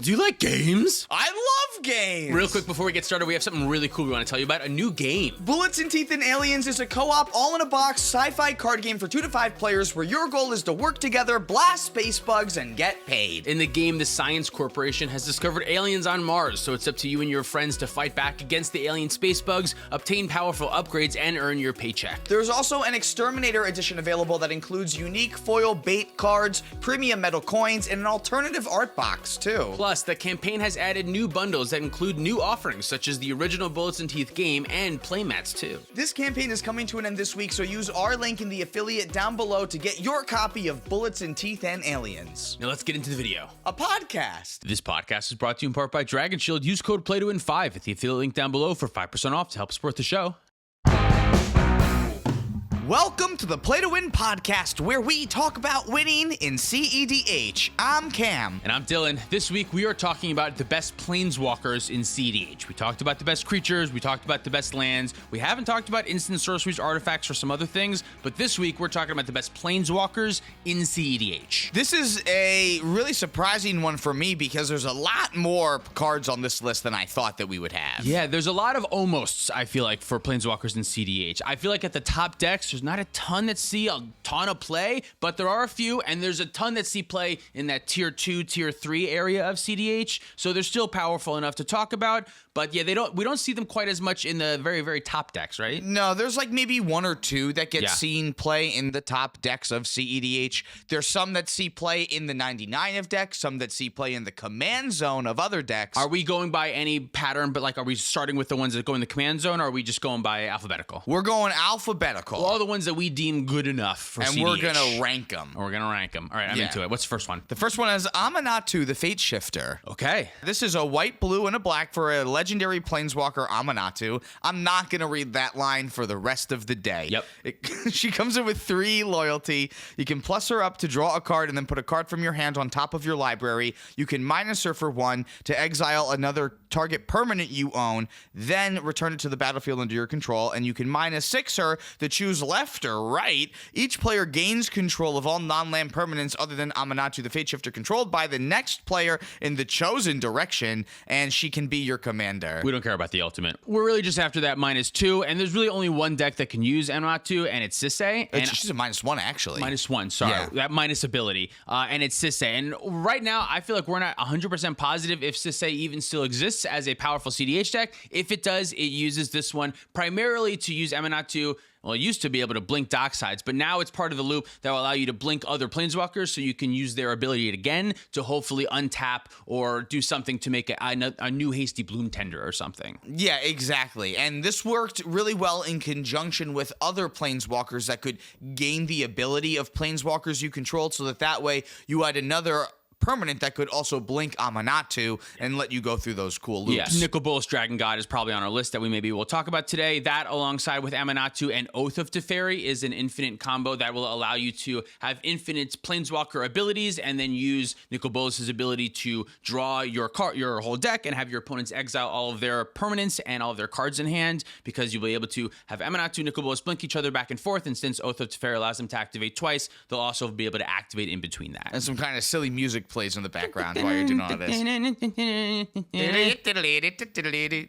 Do you like games? I love games! Real quick before we get started, we have something really cool we want to tell you about, a new game. Bullets and Teeth and Aliens is a co-op, all-in-a-box sci-fi card game for 2 to 5 players where your goal is to work together, blast space bugs, and get paid. In the game, the Science Corporation has discovered aliens on Mars, so it's up to you and your friends to fight back against the alien space bugs, obtain powerful upgrades, and earn your paycheck. There's also an Exterminator edition available that includes unique foil bait cards, premium metal coins, and an alternative art box, too. Plus, the campaign has added new bundles that include new offerings, such as the original Bullets and Teeth game and playmats, too. This campaign is coming to an end this week, so use our link in the affiliate down below to get your copy of Bullets and Teeth and Aliens. Now let's get into the video. A podcast. This podcast is brought to you in part by Dragon Shield. Use code PLAYTOWIN5 at the affiliate link down below for 5% off to help support the show. Welcome to the Play to Win podcast, where we talk about winning in cEDH. I'm Cam. And I'm Dylan. This week we are talking about the best planeswalkers in cEDH. We talked about the best creatures, we talked about the best lands. We haven't talked about instant sorceries, artifacts, or some other things, but this week we're talking about the best planeswalkers in cEDH. This is a really surprising one for me because there's a lot more cards on this list than I thought that we would have. Yeah, there's a lot of almosts, I feel like, for planeswalkers in cEDH. I feel like at the top decks, there's not a ton that see a ton of play, but there are a few, and there's a ton that see play in that tier 2, tier 3 area of cEDH, so they're still powerful enough to talk about, but yeah, we don't see them quite as much in the very, very top decks, right? No, there's like maybe 1 or 2 that get seen play in the top decks of cEDH. There's some that see play in the 99 of decks, some that see play in the command zone of other decks. Are we going by any pattern, but like, are we starting with the ones that go in the command zone, or are we just going by alphabetical? We're going alphabetical. All the ones that we deem good enough for and cEDH. we're gonna rank them. We're gonna rank them. All right, I'm into it. What's the first one? The first one is Amanatu, the Fate Shifter. Okay. This is a white, blue, and a black for a legendary planeswalker Amanatu. I'm not gonna read that line for the rest of the day. Yep. She comes in with 3 loyalty. You can plus her up to draw a card and then put a card from your hand on top of your library. You can minus her for 1 to exile another target permanent you own, then return it to the battlefield under your control, and you can -6 her to choose left or right. Each player gains control of all non-land permanents other than Amanatu the Fate Shifter controlled by the next player in the chosen direction, and she can be your commander. We don't care about the ultimate. We're really just after that -2, and there's really only one deck that can use Amanatu, and it's Sisay. And she's a -1, actually. -1, sorry. Yeah. That minus ability, and it's Sisay. And right now, I feel like we're not 100% positive if Sisay even still exists as a powerful cEDH deck. If it does, it uses this one primarily to use Amanatu. Well, it used to be able to blink Docksides, but now it's part of the loop that will allow you to blink other planeswalkers, so you can use their ability again to hopefully untap or do something to make a new Hasty Bloom Tender or something. Yeah, exactly. And this worked really well in conjunction with other planeswalkers that could gain the ability of planeswalkers you controlled, so that way you had another permanent that could also blink Amanatu and let you go through those cool loops. Yes, Nicol Bolas Dragon God is probably on our list that we maybe will talk about today. That, alongside with Amanatu and Oath of Teferi, is an infinite combo that will allow you to have infinite planeswalker abilities and then use Nicol Bolas' ability to draw your whole deck and have your opponents exile all of their permanents and all of their cards in hand, because you'll be able to have Amanatu, Nicol Bolas blink each other back and forth, and since Oath of Teferi allows them to activate twice, they'll also be able to activate in between that. And some kind of silly music plays in the background while you're doing all this.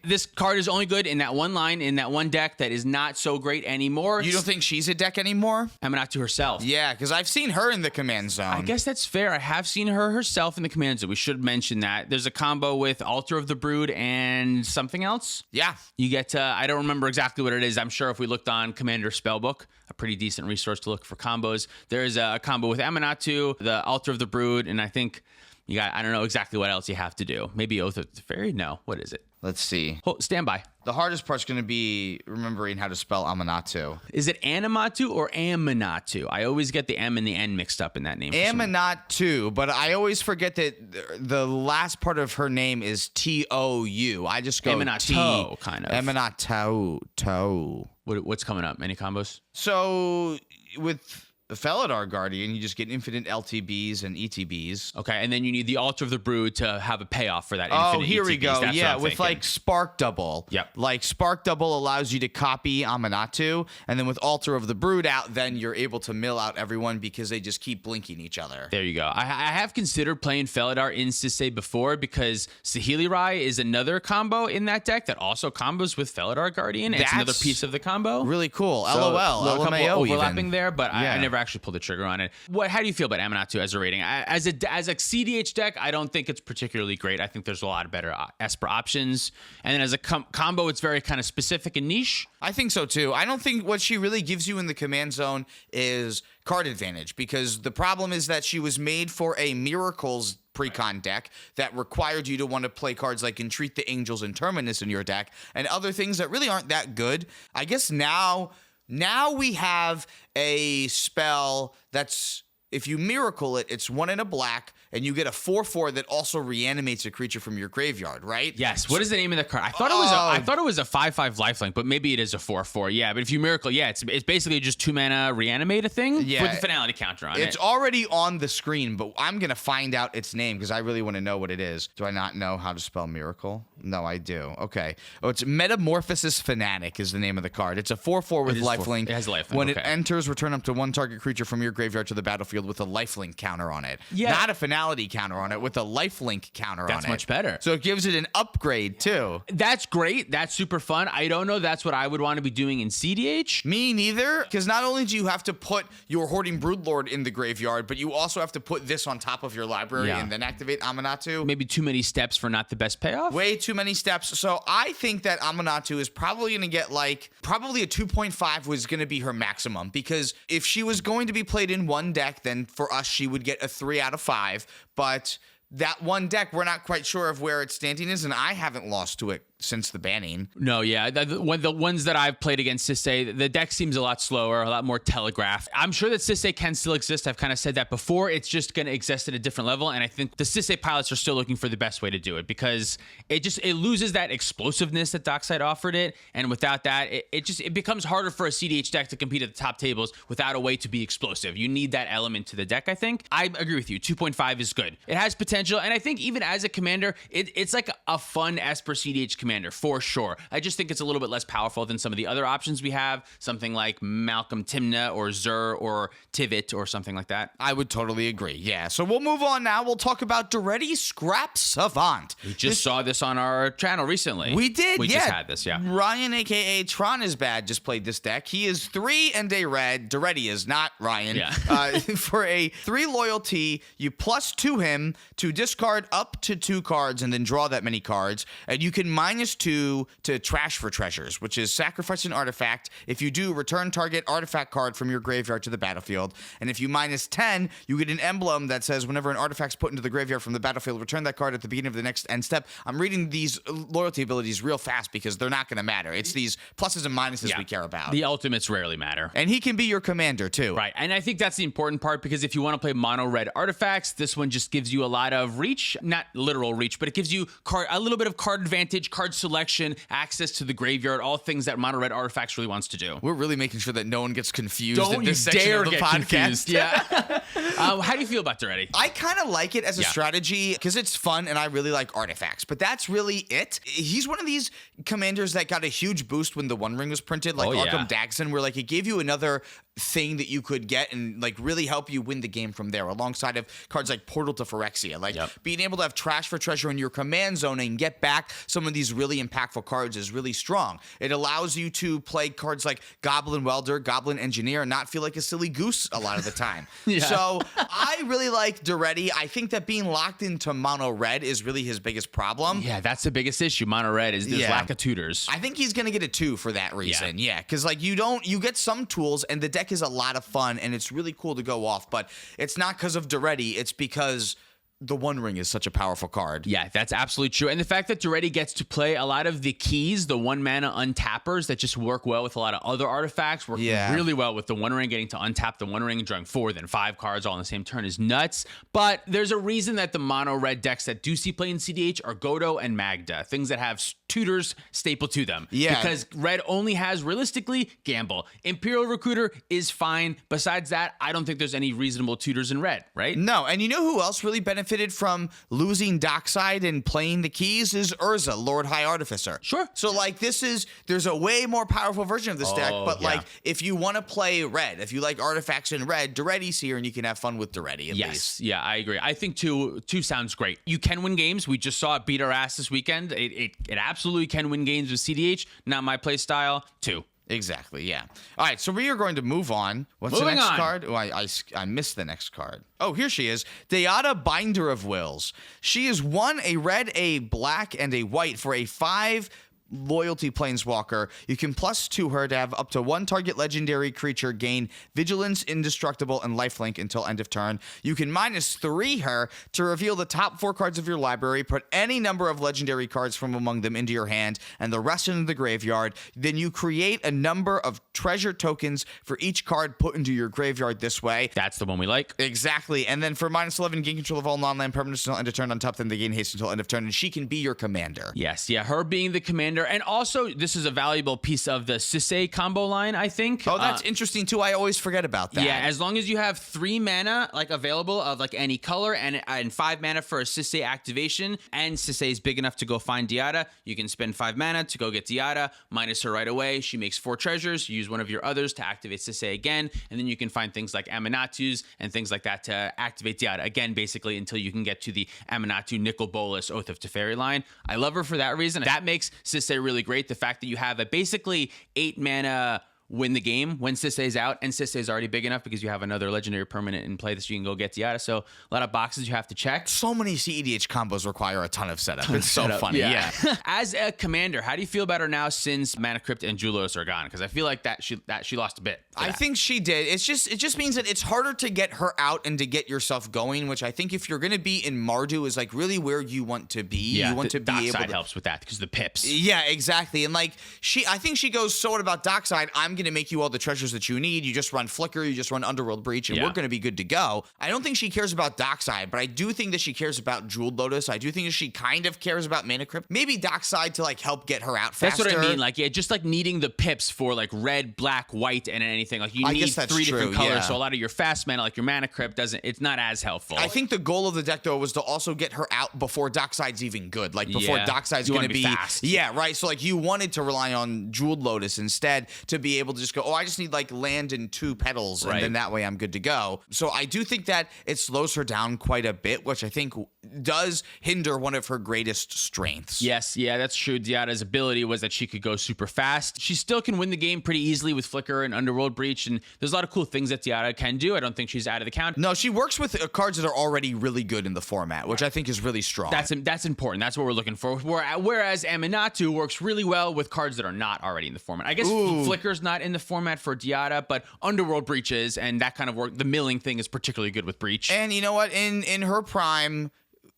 This card is only good in that one line, in that one deck that is not so great anymore. You don't think she's a deck anymore? Amanatu herself. Yeah, because I've seen her in the command zone. I guess that's fair. I have seen her herself in the command zone. We should mention that. There's a combo with Altar of the Brood and something else. Yeah. You get to, I don't remember exactly what it is. I'm sure if we looked on Commander Spellbook, a pretty decent resource to look for combos, there's a combo with Amanatu, the Altar of the Brood, and I think you got, I don't know exactly what else you have to do. Maybe Oath of the Fairy? No. What is it? Let's see. Stand by. The hardest part's going to be remembering how to spell Amanatu. Is it Animatu or Amanatu? I always get the M and the N mixed up in that name. Amanatu, but I always forget that the last part of her name is T-O-U. I just go Amanatu, kind of. Amanatu. What's coming up? Any combos? So with Felidar Guardian, you just get infinite LTBs and ETBs. Okay, and then you need the Altar of the Brood to have a payoff for that. Oh, infinite here we ETBs. go. That's what Yeah, I'm with thinking. like Spark Double. Yep. Like Spark Double allows you to copy Amanatu, and then with Altar of the Brood out, then you're able to mill out everyone because they just keep blinking each other. There you go. I have considered playing Felidar in Sisay before because Saheeli Rai is another combo in that deck that also combos with Felidar Guardian. It's another piece of the combo. Really cool. So, LOL. little couple LMAO overlapping even. there, but Yeah. I never actually pulled the trigger on it. How do you feel about Amanatu as a rating? As a cEDH deck, I don't think it's particularly great. I think there's a lot of better Esper options. And then as a combo, it's very kind of specific and niche. I think so too. I don't think what she really gives you in the command zone is card advantage, because the problem is that she was made for a Miracles precon deck that required you to want to play cards like Entreat the Angels and Terminus in your deck and other things that really aren't that good. I guess now we have a spell that's, if you miracle it, it's 1 and a black, and you get a 4/4 that also reanimates a creature from your graveyard, right? Yes. What is the name of the card? I thought it was a 5/5 lifelink, but maybe it is a 4/4. Yeah, but if you miracle, it's basically just 2 mana reanimate a thing with the finality counter on it. It's already on the screen, but I'm gonna find out its name because I really want to know what it is. Do I not know how to spell miracle? No, I do. Okay. Oh, it's Metamorphosis Fanatic is the name of the card. It's a 4/4 with lifelink. It has lifelink. When it enters, return up to 1 target creature from your graveyard to the battlefield with a lifelink counter on it. Yeah. Not a finality counter on it, with a lifelink counter on it. That's much better. So it gives it an upgrade too. That's great. That's super fun. I don't know that's what I would want to be doing in cEDH. Me neither, because not only do you have to put your Hoarding Broodlord in the graveyard, but you also have to put this on top of your library and then activate Amanatu. Maybe too many steps for not the best payoff. Way too many steps. So I think that Amanatu is probably going to get probably a 2.5 was going to be her maximum, because if she was going to be played in one deck, then for us, she would get a 3 out of 5. But that one deck, we're not quite sure of where its standing is, and I haven't lost to it since the banning. No, yeah. The ones that I've played against Sisay, the deck seems a lot slower, a lot more telegraphed. I'm sure that Sisay can still exist. I've kind of said that before. It's just going to exist at a different level, and I think the Sisay pilots are still looking for the best way to do it, because it loses that explosiveness that Dockside offered it, and without that, it becomes harder for a cEDH deck to compete at the top tables without a way to be explosive. You need that element to the deck, I think. I agree with you. 2.5 is good. It has potential, and I think even as a commander, it's like a fun Esper cEDH commander for sure. I just think it's a little bit less powerful than some of the other options we have, something like Malcolm Timna or Zur or Tivit or something like that. I would totally agree. Yeah. So we'll move on now. We'll talk about Duretti Scrap Savant. We just saw this on our channel recently. We did. We just had this. Yeah. Ryan, aka Tron is Bad, just played this deck. He is 3 and a red. Duretti is not Ryan. Yeah. For a 3 loyalty, you +2 him to discard up to 2 cards and then draw that many cards, and you can -2 to Trash for Treasures, which is sacrifice an artifact. If you do, return target artifact card from your graveyard to the battlefield. And if you -10, you get an emblem that says whenever an artifact's put into the graveyard from the battlefield, return that card at the beginning of the next end step. I'm reading these loyalty abilities real fast because they're not going to matter. It's these pluses and minuses we care about. The ultimates rarely matter. And he can be your commander too. Right. And I think that's the important part, because if you want to play mono red artifacts, this one just gives you a lot of reach, not literal reach, but it gives you a little bit of card advantage, card selection, access to the graveyard, all things that mono red artifacts really wants to do. We're really making sure that no one gets confused Don't in you this section dare of the get podcast. confused. Yeah. How do you feel about Duretti? I kind of like it as a strategy because it's fun and I really like artifacts, but that's really it. He's one of these commanders that got a huge boost when the One Ring was printed, like Arkham Dagsson, where it gave you another thing that you could get and really help you win the game from there, alongside of cards like Portal to Phyrexia. Being able to have Trash for Treasure in your command zone and get back some of these really impactful cards is really strong. It allows you to play cards like Goblin Welder, Goblin Engineer, and not feel like a silly goose a lot of the time. So I really like Duretti. I think that being locked into mono red is really his biggest problem. Yeah, that's the biggest issue. Mono red is there's lack of tutors. I think he's gonna get a 2 for that reason. Yeah, because you get some tools and the deck is a lot of fun and it's really cool to go off, but it's not because of Duretti. It's because the One Ring is such a powerful card. Yeah, that's absolutely true. And the fact that Duretti gets to play a lot of the keys, the 1-mana untappers that just work well with a lot of other artifacts, work really well with the One Ring, getting to untap the One Ring and drawing 4, then 5 cards all on the same turn is nuts. But there's a reason that the mono red decks that do see play in cEDH are Godo and Magda, things that have tutors staple to them. Yeah. Because red only has, realistically, Gamble. Imperial Recruiter is fine. Besides that, I don't think there's any reasonable tutors in red, right? No, and you know who else really benefited from losing Dockside and playing the keys is Urza, Lord High Artificer. Sure. So like there's a way more powerful version of this deck, but like if you want to play red, if you like artifacts in red, Duretti's here and you can have fun with Duretti at least. Yeah, I agree. I think two sounds great. You can win games. We just saw it beat our ass this weekend. It absolutely can win games with cEDH. Not my play style. 2. Exactly, yeah. All right, so we are going to move on. What's the next card? Oh, I missed the next card. Oh, here she is. Deata, Binder of Wills. She is 1, a red, a black, and a white for a 5 loyalty planeswalker. You can +2 her to have up to 1 target legendary creature gain vigilance, indestructible, and lifelink until end of turn. You can -3 her to reveal the top 4 cards of your library, put any number of legendary cards from among them into your hand, and the rest into the graveyard. Then you create a number of treasure tokens for each card put into your graveyard this way. That's the one we like. Exactly. And then for -11, gain control of all non-land permanents until end of turn. On top, then they gain haste until end of turn, and she can be your commander. Yes, yeah, her being the commander. And also, this is a valuable piece of the Sisay combo line, I think. Oh, that's interesting, too. I always forget about that. Yeah, as long as you have 3 mana like available of like any color and 5 mana for a Sisay activation, and Sisay is big enough to go find Deata, you can spend 5 mana to go get Deata, minus her right away. She makes 4 treasures. You use one of your others to activate Sisay again, and then you can find things like Aminatus and things like that to activate Deata again, basically, until you can get to the Aminatou, Nicol Bolas, Oath of Teferi line. I love her for that reason. That makes Sisay really great. The fact that you have a basically 8 mana win the game when Sisay's out, and Sisay's already big enough because you have another legendary permanent in play that you can go get Deata. So a lot of boxes you have to check. So many cEDH combos require a ton of setup. It's so funny. Yeah. As a commander, how do you feel about her now since Mana Crypt and Jewel Lotus are gone? Because I feel like that she lost a bit. I think she did. It just means that it's harder to get her out and to get yourself going, which I think if you're going to be in Mardu is like really where you want to be. Yeah, you want to be able Dockside to helps with that because the pips. Yeah, exactly. And like I think she goes, so what about Dockside? I'm going to make you all the treasures that you need. You just run Flicker, you just run Underworld Breach, and we're going to be good to go. I don't think she cares about Dockside, but I do think that she cares about Jeweled Lotus. I do think that she kind of cares about Mana Crypt. Maybe Dockside to like help get her out faster. That's what I mean. Like, yeah, just like needing the pips for like red, black, white, and anything. Like you need 3 different colors. Yeah. So a lot of your fast mana, like your Mana Crypt, it's not as helpful. I think the goal of the deck though was to also get her out before Dockside's even good. Like before Dockside's going to be fast. Yeah, right. So like you wanted to rely on Jeweled Lotus instead to be able to just go, oh, I just need like land and 2 petals, and then that way I'm good to go. So I do think that it slows her down quite a bit, which I think does hinder one of her greatest strengths. Yes, yeah, that's true. Deata's ability was that she could go super fast. She still can win the game pretty easily with Flicker and Underworld Breach, and there's a lot of cool things that Deata can do. I don't think she's out of the count. No, she works with cards that are already really good in the format, which I think is really strong. That's important. That's what we're looking for. Whereas Aminatou works really well with cards that are not already in the format. I guess Flicker's not in the format for Deata, but Underworld Breach is, and that kind of work. The milling thing is particularly good with Breach. And you know what? In her prime,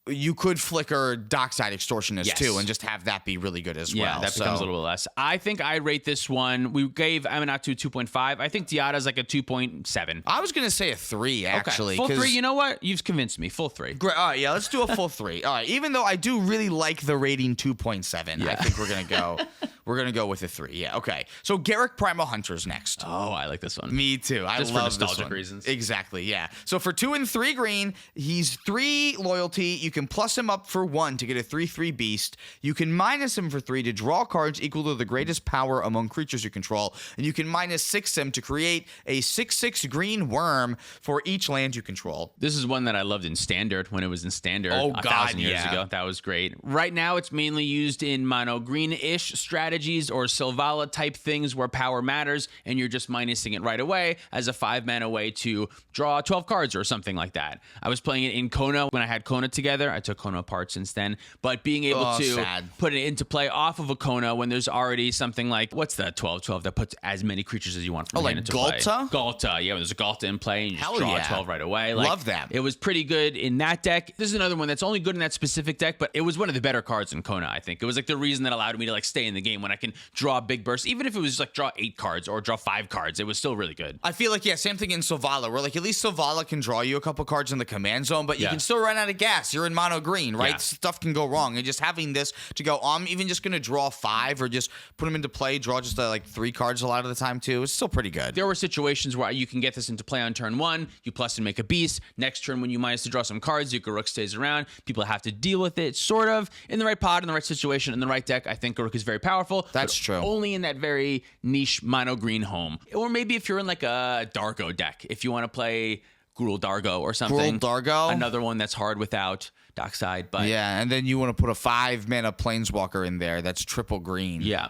you could Flicker Dockside Extortionist too, and just have that be really good as well. Yeah, that becomes a little less. I think I rate this one. We gave Aminatou 2.5. I think Deata's like a 2.7. I was gonna say a 3 actually. Okay. Full 3. You know what? You've convinced me. Full 3. Great. All right, yeah, let's do a full 3. All right, even though I do really like the rating 2.7, I think we're gonna go. We're going to go with a 3. Yeah, okay. So Garruk Primal Hunter's next. Oh, I like this one. Me too. I Just love for nostalgic this one. reasons. Exactly, yeah. So for 2 and 3 green, he's 3 loyalty. You can plus him up for 1 to get a 3/3 beast. You can minus him for 3 to draw cards equal to the greatest power among creatures you control. And you can -6 him to create a 6/6 green worm for each land you control. This is one that I loved in Standard when it was in Standard 1,000 years ago. That was great. Right now, it's mainly used in mono green-ish strategy. strategies or Sylvala type things where power matters and you're just minusing it right away as a 5-mana way to draw 12 cards or something like that. I was playing it in Kona when I had Kona together. I took Kona apart since then, but being able to put it into play off of a Kona when there's already something like, what's the 12/12 that puts as many creatures as you want from hand into play? Galta? Yeah, when there's a Galta in play and you just draw 12 right away. Like, love that. It was pretty good in that deck. There's another one that's only good in that specific deck, but it was one of the better cards in Kona, I think. It was like the reason that allowed me to like stay in the game when I can draw big bursts. Even if it was like draw 8 cards or draw 5 cards, it was still really good. I feel like, yeah, same thing in Sylvala, where like at least Sylvala can draw you a couple cards in the command zone, but you can still run out of gas. You're in mono green, right? Yeah. Stuff can go wrong. And just having this to go, I'm even just going to draw 5 or just put them into play, draw just like 3 cards a lot of the time too. It's still pretty good. There were situations where you can get this into play on turn 1, you plus and make a beast. Next turn, when you minus to draw some cards, your Garruk stays around. People have to deal with it, sort of. In the right pod, in the right situation, in the right deck, I think Garruk is very powerful. That's true. Only in that very niche mono green home. Or maybe if you're in like a Dargo deck, if you want to play Gruul Dargo or something. Gruul Dargo? Another one that's hard without Dockside. But yeah, and then you want to put a 5-mana Planeswalker in there that's triple green. Yeah.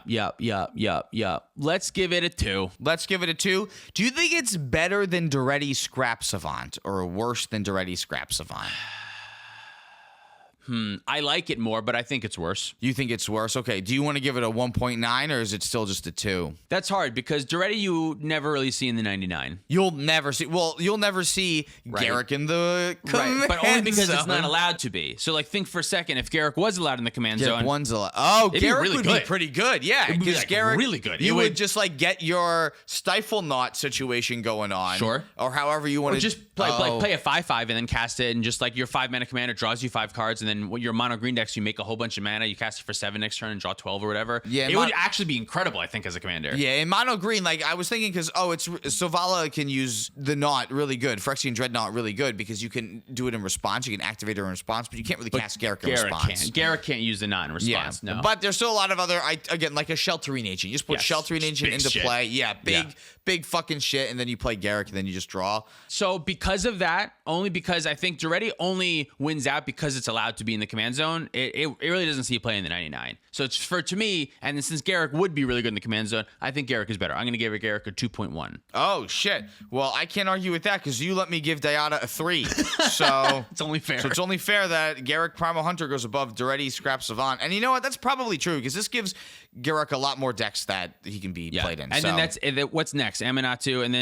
Let's give it a 2. Let's give it a 2. Do you think it's better than Duretti Scrap Savant or worse than Duretti Scrap Savant? I like it more, but I think it's worse. You think it's worse? Okay. Do you want to give it a 1.9 or is it still just a 2? That's hard because Duretti you never really see in the 99. You'll never see Garruk in the command but only because zone. it's not allowed to be. So like think for a second, if Garruk was allowed in the command zone. One's allowed. Oh, it'd be Garruk really would good. be pretty good. Yeah, It'd be because like Garruk really good. You would just like get your Stifle Knot situation going on. Sure. Or however you want to just play a 5/5 and then cast it, and just like your 5-mana commander draws you 5 cards, and then when your mono green decks, you make a whole bunch of mana, you cast it for 7 next turn and draw 12 or whatever. Yeah, it would actually be incredible, I think, as a commander. Yeah, in mono green, like I was thinking, because it's Sylvala can use the Knot really good, Phyrexian Dreadnought really good, because you can do it in response, you can activate it in response, but you can't really cast Garruk in response. Garruk can't use the Knot in response. Yeah, no. but there's still a lot of other, again, like a Sheltering Agent. You just put Sheltering Agent into play. Yeah, big fucking shit, and then you play Garruk, and then you just draw. So because of that, only because I think Duretti only wins out because it's allowed to be in the command zone, it really doesn't see play in the 99. So it's to me, and since Garruk would be really good in the command zone, I think Garruk is better. I'm going to give Garruk a 2.1. Oh, shit. Well, I can't argue with that because you let me give Dayada a 3. So it's only fair. So it's only fair that Garruk Primal Hunter goes above Duretti Scrap Savant. And you know what? That's probably true because this gives Garruk a lot more decks that he can be played in. And then what's next? Aminatu and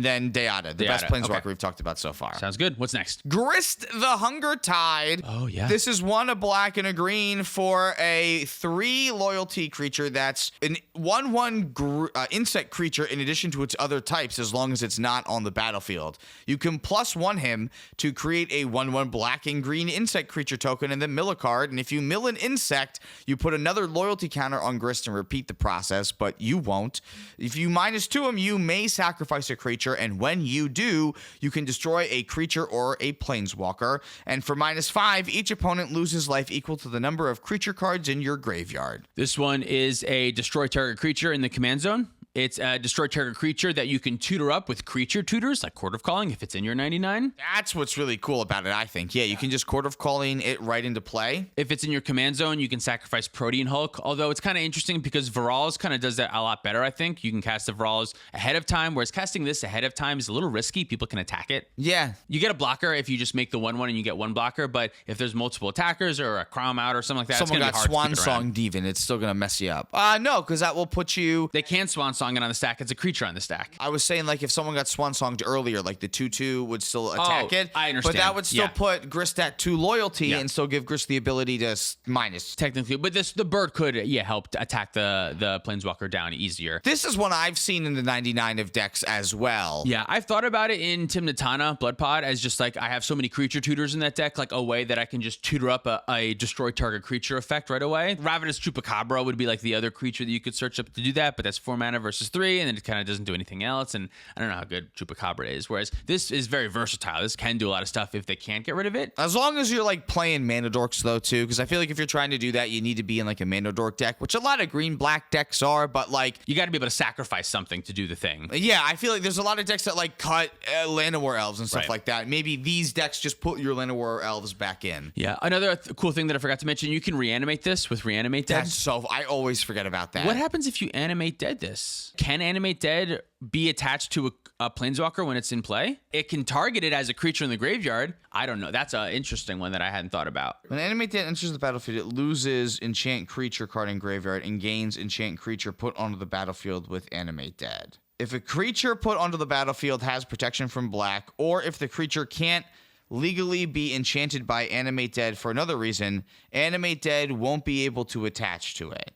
then Dayada, the best Planeswalker we've talked about so far. Sounds good. What's next? Grist the Hunger Tide. Oh, yeah. This is 1 a black and a green for a 3 loyalty creature that's an 1/1 insect creature in addition to its other types as long as it's not on the battlefield. You can +1 him to create a 1/1 black and green insect creature token and then mill a card. And if you mill an insect, you put another loyalty counter on Grist and repeat the process, but you won't. If you -2 him, you may sacrifice a creature, and when you do, you can destroy a creature or a planeswalker. And for -5, each opponent loses life equal to the number of creature cards in your graveyard. This one is a destroy target creature in the command zone. It's a destroy target creature that you can tutor up with creature tutors, like Court of Calling, if it's in your 99. That's what's really cool about it, I think. Yeah, you can just Court of Calling it right into play. If it's in your command zone, you can sacrifice Protean Hulk, although it's kind of interesting because Varal's kind of does that a lot better, I think. You can cast the Varal's ahead of time, whereas casting this ahead of time is a little risky. People can attack it. Yeah. You get a blocker if you just make the 1/1 and you get 1 blocker, but if there's multiple attackers or a Crown out or something like that, someone it's got gonna be hard Swan Song Demon, it's still going to mess you up. No, because that will put you... They can Swan Song it on the stack. It's a creature on the stack. I was saying, like, if someone got Swan Songed earlier, like the 2/2 would still attack it. I understand. But that would still put Grist at 2 loyalty and still give Grist the ability to minus. Technically, but the bird could, help to attack the Planeswalker down easier. This is one I've seen in the 99 of decks as well. Yeah, I've thought about it in Timnatana Bloodpod as just like I have so many creature tutors in that deck, like a way that I can just tutor up a destroy target creature effect right away. Ravenous Chupacabra would be like the other creature that you could search up to do that, but that's 4 mana versus versus 3, and then it kind of doesn't do anything else. And I don't know how good Chupacabra is. Whereas this is very versatile. This can do a lot of stuff if they can't get rid of it. As long as you're like playing mana dorks though too, because I feel like if you're trying to do that, you need to be in like a mana dork deck, which a lot of green-black decks are. But like You got to be able to sacrifice something to do the thing. yeah, I feel like there's a lot of decks that like cut Llanowar Elves and stuff Right. like that. Maybe these decks just put your Llanowar Elves back in. Yeah. Another cool thing that I forgot to mention, you can reanimate this with Reanimate Dead. That's so I always forget about that. What happens if you animate dead this? Can animate dead be attached to a planeswalker when it's in play? It can target it as a creature in the graveyard. I don't know. That's an interesting one that I hadn't thought about. When Animate Dead enters the battlefield, it loses enchant creature card in graveyard and gains enchant creature put onto the battlefield with Animate Dead. If a creature put onto the battlefield has protection from black, or if the creature can't legally be enchanted by Animate Dead for another reason, Animate Dead won't be able to attach to it.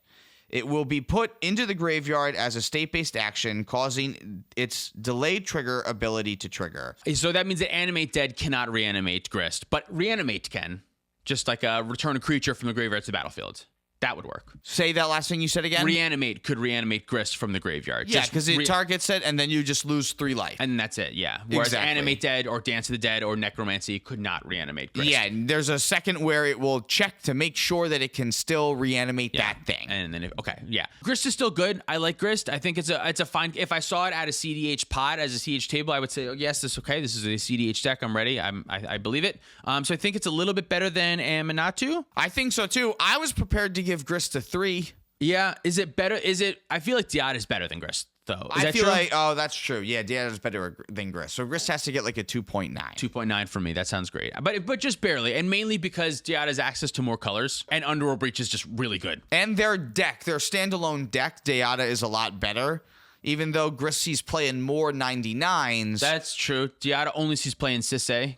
It will be put into the graveyard as a state-based action, causing its delayed trigger ability to trigger. So that means that Animate Dead cannot reanimate Grist, but Reanimate can. Just like return a creature from the graveyard to the battlefield. That would work. Say that last thing you said again? Reanimate could reanimate Grist from the graveyard. Yeah, because it targets it, and then you just lose 3 life. And that's it, yeah. Whereas Exactly. Animate Dead or Dance of the Dead or Necromancy could not reanimate Grist. Yeah, there's a second where it will check to make sure that it can still reanimate that thing. And then, Grist is still good. I like Grist. I think it's a fine. If I saw it at a cEDH pod as a cEDH table, I would say, oh, yes, this is okay. This is a cEDH deck. I'm ready. I believe it. So I think it's a little bit better than Amanatu. I think so too. I was prepared to give Grist a 3. Yeah. Is it better? I feel like Diad is better than Grist, though. Is I that feel true? like, oh, that's true. Yeah, Diana is better than Grist. So Grist has to get like a 2.9. 2.9 for me. That sounds great. But just barely. And mainly because Diad has access to more colors and Underworld Breach is just really good. And their standalone deck, Deata, is a lot better. Even though Grist sees playing more 99s. That's true. Diada only sees play in Sisay.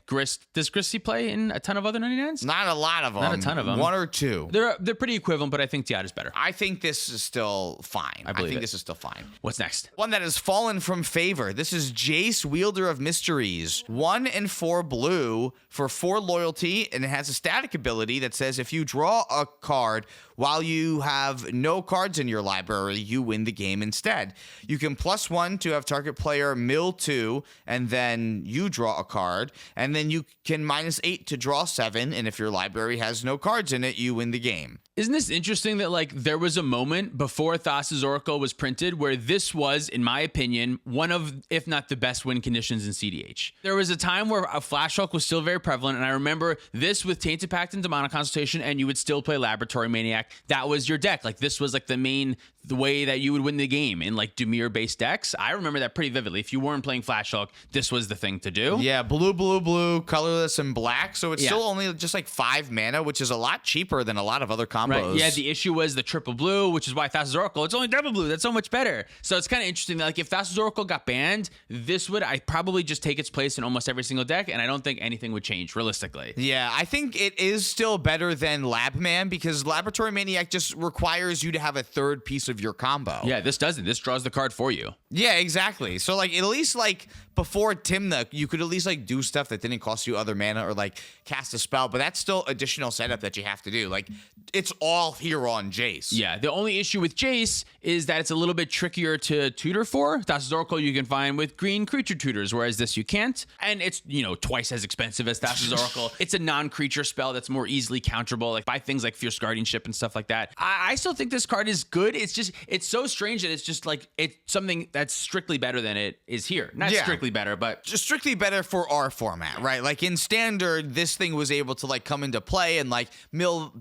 Does Grist see play in a ton of other 99s? Not a lot of them. Not a ton of them. 1 or 2. They're pretty equivalent, but I think Diada's better. I think this is still fine. I think it. this is still fine. What's next? One that has fallen from favor. This is Jace, Wielder of Mysteries. 1 and 4 blue for 4 loyalty, and it has a static ability that says if you draw a card while you have no cards in your library, you win the game instead. You can +1 to have target player mill 2, and then you draw a card, and then you can -8 to draw 7, and if your library has no cards in it, you win the game. Isn't this interesting that like there was a moment before Thassa's Oracle was printed where this was, in my opinion, one of, if not the best win conditions in cEDH. There was a time where a Flash Hulk was still very prevalent, and I remember this with Tainted Pact and Demonic Consultation, and you would still play Laboratory Maniac. That was your deck. Like this was like the way that you would win the game in like Dimir-based decks. I remember that pretty vividly. If you weren't playing Flash Hulk, this was the thing to do. Yeah, blue, colorless, and black. So it's still only just like 5 mana, which is a lot cheaper than a lot of other combos. Right. Yeah, the issue was the triple blue, which is why Thassa's Oracle, it's only double blue. That's so much better. So it's kind of interesting that like if Thassa's Oracle got banned, this would probably just take its place in almost every single deck, and I don't think anything would change realistically. Yeah, I think it is still better than Labman because Laboratory Maniac just requires you to have a third piece of your combo. Yeah, this doesn't. This draws the card for you. Yeah, exactly. So like at least like before Timna, you could at least like do stuff that didn't cost you other mana or like cast a spell, but that's still additional setup that you have to do. Like it's all here on Jace. Yeah, the only issue with Jace is that it's a little bit trickier to tutor for. Thassa's Oracle you can find with green creature tutors, whereas this you can't. And it's, twice as expensive as Thassa's Oracle. It's a non-creature spell that's more easily counterable, like by things like Fierce Guardianship and stuff like that. I still think this card is good. It's so strange that it's just like it's something that's strictly better than it is here. Not strictly better, but just strictly better for our format, right? Like in standard, this thing was able to like come into play and like mill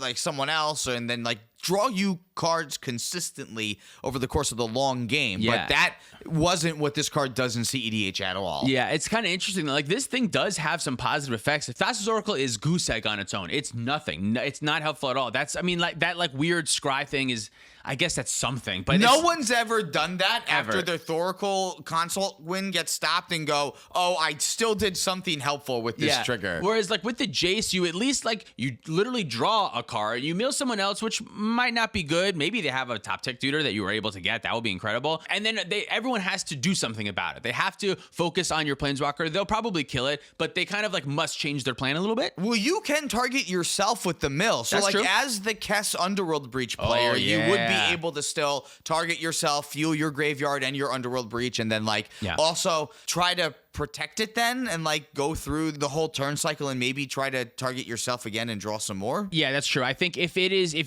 like someone else and then like draw you cards consistently over the course of the long game. Yeah. But that wasn't what this card does in cEDH at all. Yeah, it's kind of interesting. Like this thing does have some positive effects. If Thassa's Oracle is goose egg on its own, it's nothing. It's not helpful at all. That weird scry thing is, I guess that's something. But no one's ever done that Ever. after their Thoracle consult win gets stopped and go, oh, I still did something helpful with this trigger. Whereas like with the Jace, you at least like you literally draw a card, you mill someone else, which might not be good, good. Maybe they have a top tech tutor that you were able to get. That would be incredible. And then everyone has to do something about it. They have to focus on your Planeswalker. They'll probably kill it, but they kind of like must change their plan a little bit. Well, you can target yourself with the mill. So That's like true. as the Kess Underworld Breach player, you would be able to still target yourself, fuel your graveyard and your Underworld Breach, and then like also try to protect it then and like go through the whole turn cycle and maybe try to target yourself again and draw some more. Yeah, that's true. I think if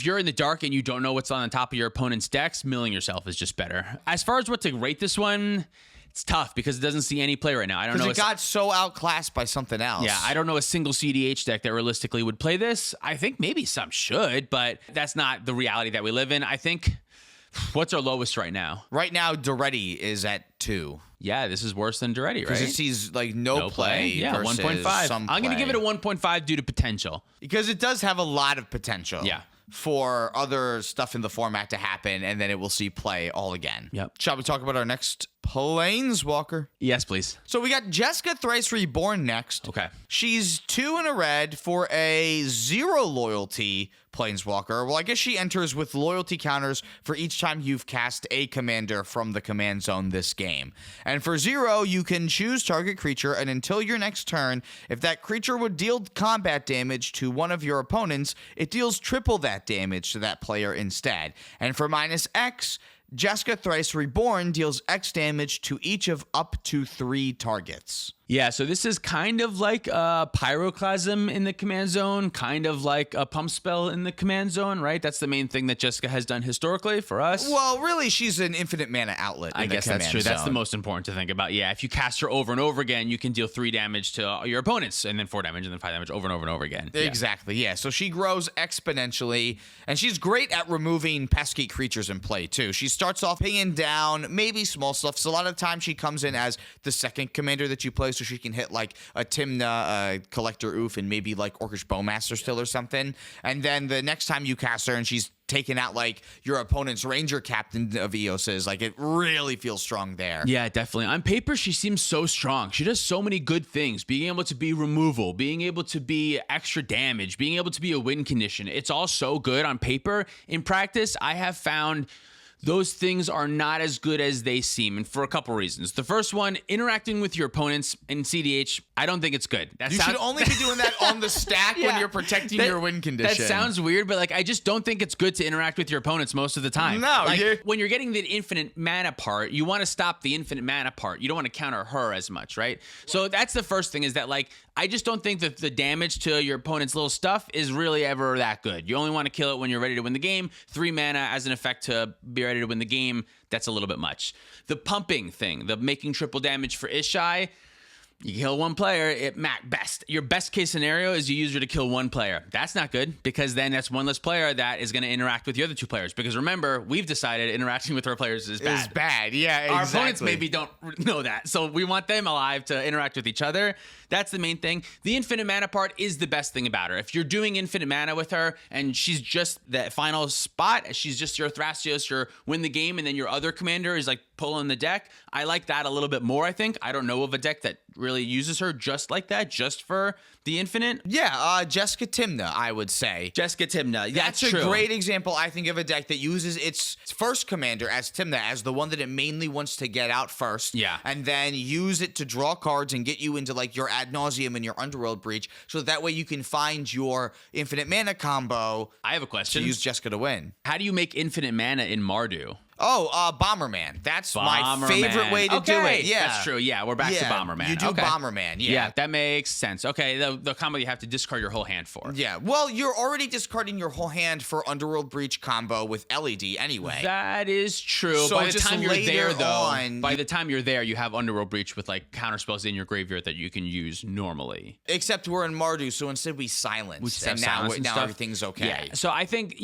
you're in the dark and you don't know what's on the top of your opponent's decks, milling yourself is just better. As far as what to rate this one, it's tough because it doesn't see any play right now. I don't know. Because it got so outclassed by something else. Yeah, I don't know a single cEDH deck that realistically would play this. I think maybe some should, but that's not the reality that we live in. I think, what's our lowest right now? Right now, Doretti is at 2. Yeah, this is worse than Doretti, right? Because it sees like no play. Yeah, versus 1.5. some I'm going to play. give it a 1.5 due to potential. Because it does have a lot of potential. Yeah. For other stuff in the format to happen, and then it will see play all again. Yep. Shall we talk about our next Planeswalker? Yes, please. So we got Jessica Thrice Reborn next. Okay. She's 2 in a red for a 0 loyalty Planeswalker. Well, I guess she enters with loyalty counters for each time you've cast a commander from the command zone this game. And for 0, you can choose target creature, and until your next turn, if that creature would deal combat damage to one of your opponents, it deals triple that damage to that player instead. And for -X, Jessica Thrice Reborn deals X damage to each of up to 3 targets. Yeah, so this is kind of like a Pyroclasm in the command zone, kind of like a Pump Spell in the command zone, right? That's the main thing that Jessica has done historically for us. Well, really, she's an infinite mana outlet. I guess that's true. That's the most important to think about. Yeah, if you cast her over and over again, you can deal 3 damage to your opponents, and then 4 damage, and then 5 damage over and over and over again. Yeah. Exactly, yeah. So she grows exponentially, and she's great at removing pesky creatures in play, too. She starts off pinging down, maybe small stuff. So a lot of the time, she comes in as the second commander that you play, so she can hit like a Timna, Collector Oof, and maybe like Orcish Bowmaster still or something. And then the next time you cast her and she's taking out like your opponent's Ranger Captain of Eoses, like it really feels strong there. Yeah, definitely. On paper, she seems so strong. She does so many good things. Being able to be removal, being able to be extra damage, being able to be a win condition. It's all so good on paper. In practice, I have found those things are not as good as they seem, and for a couple reasons. The first one, interacting with your opponents in cEDH, I don't think it's good. You should only be doing that on the stack when you're protecting your win condition. That sounds weird, but like I just don't think it's good to interact with your opponents most of the time. No, like, when you're getting the infinite mana part, you want to stop the infinite mana part. You don't want to counter her as much, right? So that's the first thing, is that like I just don't think that the damage to your opponent's little stuff is really ever that good. You only want to kill it when you're ready to win the game. 3 mana as an effect to be ready to win the game, that's a little bit much. The pumping thing, the making triple damage for Ishai, you kill 1 player, your best case scenario is you use her to kill 1 player. That's not good, because then that's 1 less player that is going to interact with the other 2 players. Because remember, we've decided interacting with our players is bad. It's bad, yeah, exactly. Our opponents maybe don't know that. So we want them alive to interact with each other. That's the main thing. The infinite mana part is the best thing about her. If you're doing infinite mana with her and she's just that final spot, she's just your Thrasios, your win the game, and then your other commander is like pulling the deck, I like that a little bit more, I think. I don't know of a deck that really uses her just like that, just for the infinite. Yeah, Jessica Timna, I would say. Jessica Timna, That's true. a great example, I think, of a deck that uses its first commander as Timna, as the one that it mainly wants to get out first. Yeah. And then use it to draw cards and get you into like your Ad Nauseam and your Underworld Breach, so that way you can find your infinite mana combo. I have a question. To use Jessica to win. How do you make infinite mana in Mardu? Oh, Bomberman. That's my favorite way to do it. Yeah, that's true. Yeah, we're back to Bomberman. You do Bomberman. Yeah, that makes sense. Okay, the combo you have to discard your whole hand for. Yeah, well, you're already discarding your whole hand for Underworld Breach combo with LED anyway. That is true. So by the time you're there, though, by the time you're there, you have Underworld Breach with like counter spells in your graveyard that you can use normally. Except we're in Mardu, so instead we silence, and now everything's okay. Yeah. So I think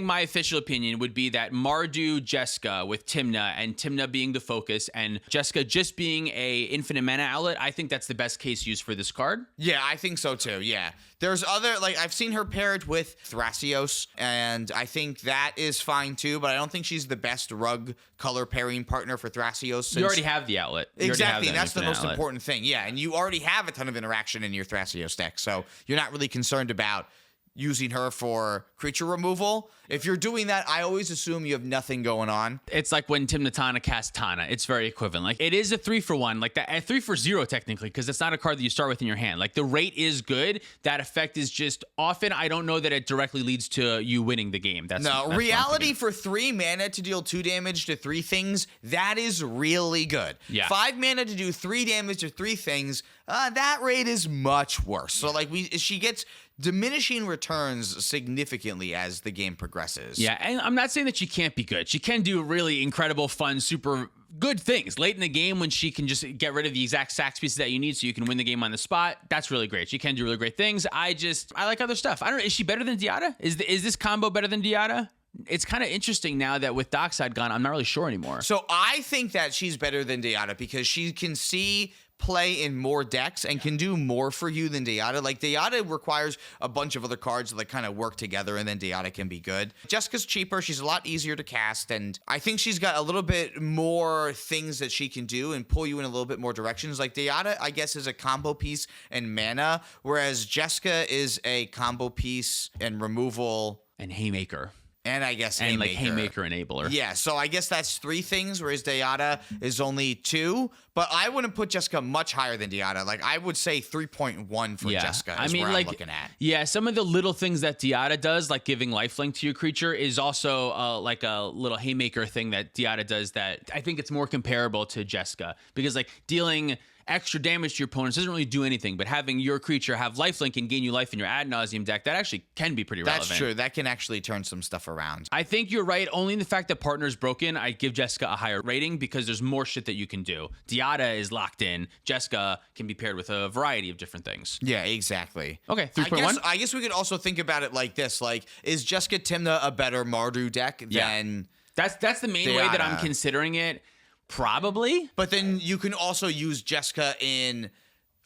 my official opinion would be that Mardu, Jessica with Timna, and Timna being the focus, and Jessica just being a infinite mana outlet, I think that's the best case use for this card. Yeah, I think so too. Yeah. There's other, like, I've seen her paired with Thrasios, and I think that is fine too, but I don't think she's the best rug color pairing partner for Thrasios. You already have the outlet. Exactly, and that's the most important thing. Yeah, and you already have a ton of interaction in your Thrasios deck, so you're not really concerned about using her for creature removal. If you're doing that, I always assume you have nothing going on. It's like when Tim Natana casts Tana. It's very equivalent. Like it is a 3-for-1, like that, a 3-for-0 technically, because it's not a card that you start with in your hand. Like the rate is good. That effect is just often. I don't know that it directly leads to you winning the game. That's reality for 3 mana to deal 2 damage to 3 things. That is really good. Yeah. 5 mana to do 3 damage to 3 things. That rate is much worse. So like she gets diminishing returns significantly as the game progresses. Yeah, and I'm not saying that she can't be good. She can do really incredible, fun, super good things late in the game when she can just get rid of the exact sax pieces that you need so you can win the game on the spot. That's really great. She can do really great things. I like other stuff. I don't know. Is she better than Diada? Is this combo better than Diada? It's kind of interesting now that with Dockside gone, I'm not really sure anymore. So I think that she's better than Diada because she can see play in more decks and can do more for you than Diada. Like Diada requires a bunch of other cards that like kind of work together, and then Diada can be good. Jessica's cheaper. She's a lot easier to cast, and I think she's got a little bit more things that she can do and pull you in a little bit more directions. Like Diada, I guess, is a combo piece and mana, whereas Jessica is a combo piece and removal and Haymaker. And I guess and Haymaker. like Haymaker enabler. Yeah, so I guess that's 3 things, whereas Diada is only 2. But I wouldn't put Jessica much higher than Diada. Like I would say 3.1 for Jessica. Is where I'm looking at. Yeah, some of the little things that Diada does, like giving lifelink to your creature, is also like a little Haymaker thing that Diada does. That I think it's more comparable to Jessica because like dealing extra damage to your opponents doesn't really do anything, but having your creature have lifelink and gain you life in your ad nauseum deck, that actually can be pretty relevant. That's true. That can actually turn some stuff around. I think you're right. Only in the fact that partner's broken, I give Jessica a higher rating because there's more shit that you can do. Diada is locked in. Jessica can be paired with a variety of different things. Yeah, exactly. Okay, 3.1. I guess we could also think about it like this. Like, is Jessica Tymna a better Mardu deck than That's the main way that I'm considering it. Probably. But then you can also use Jessica in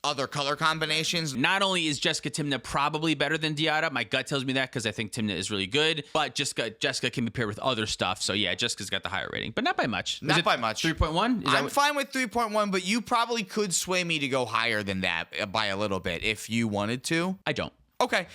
other color combinations. Not only is Jessica Tymna probably better than Diada, my gut tells me that because I think Tymna is really good, but Jessica can be paired with other stuff. So yeah, Jessica's got the higher rating, but not by much. Not by much. 3.1? I'm fine with 3.1, but you probably could sway me to go higher than that by a little bit if you wanted to. I don't. Okay.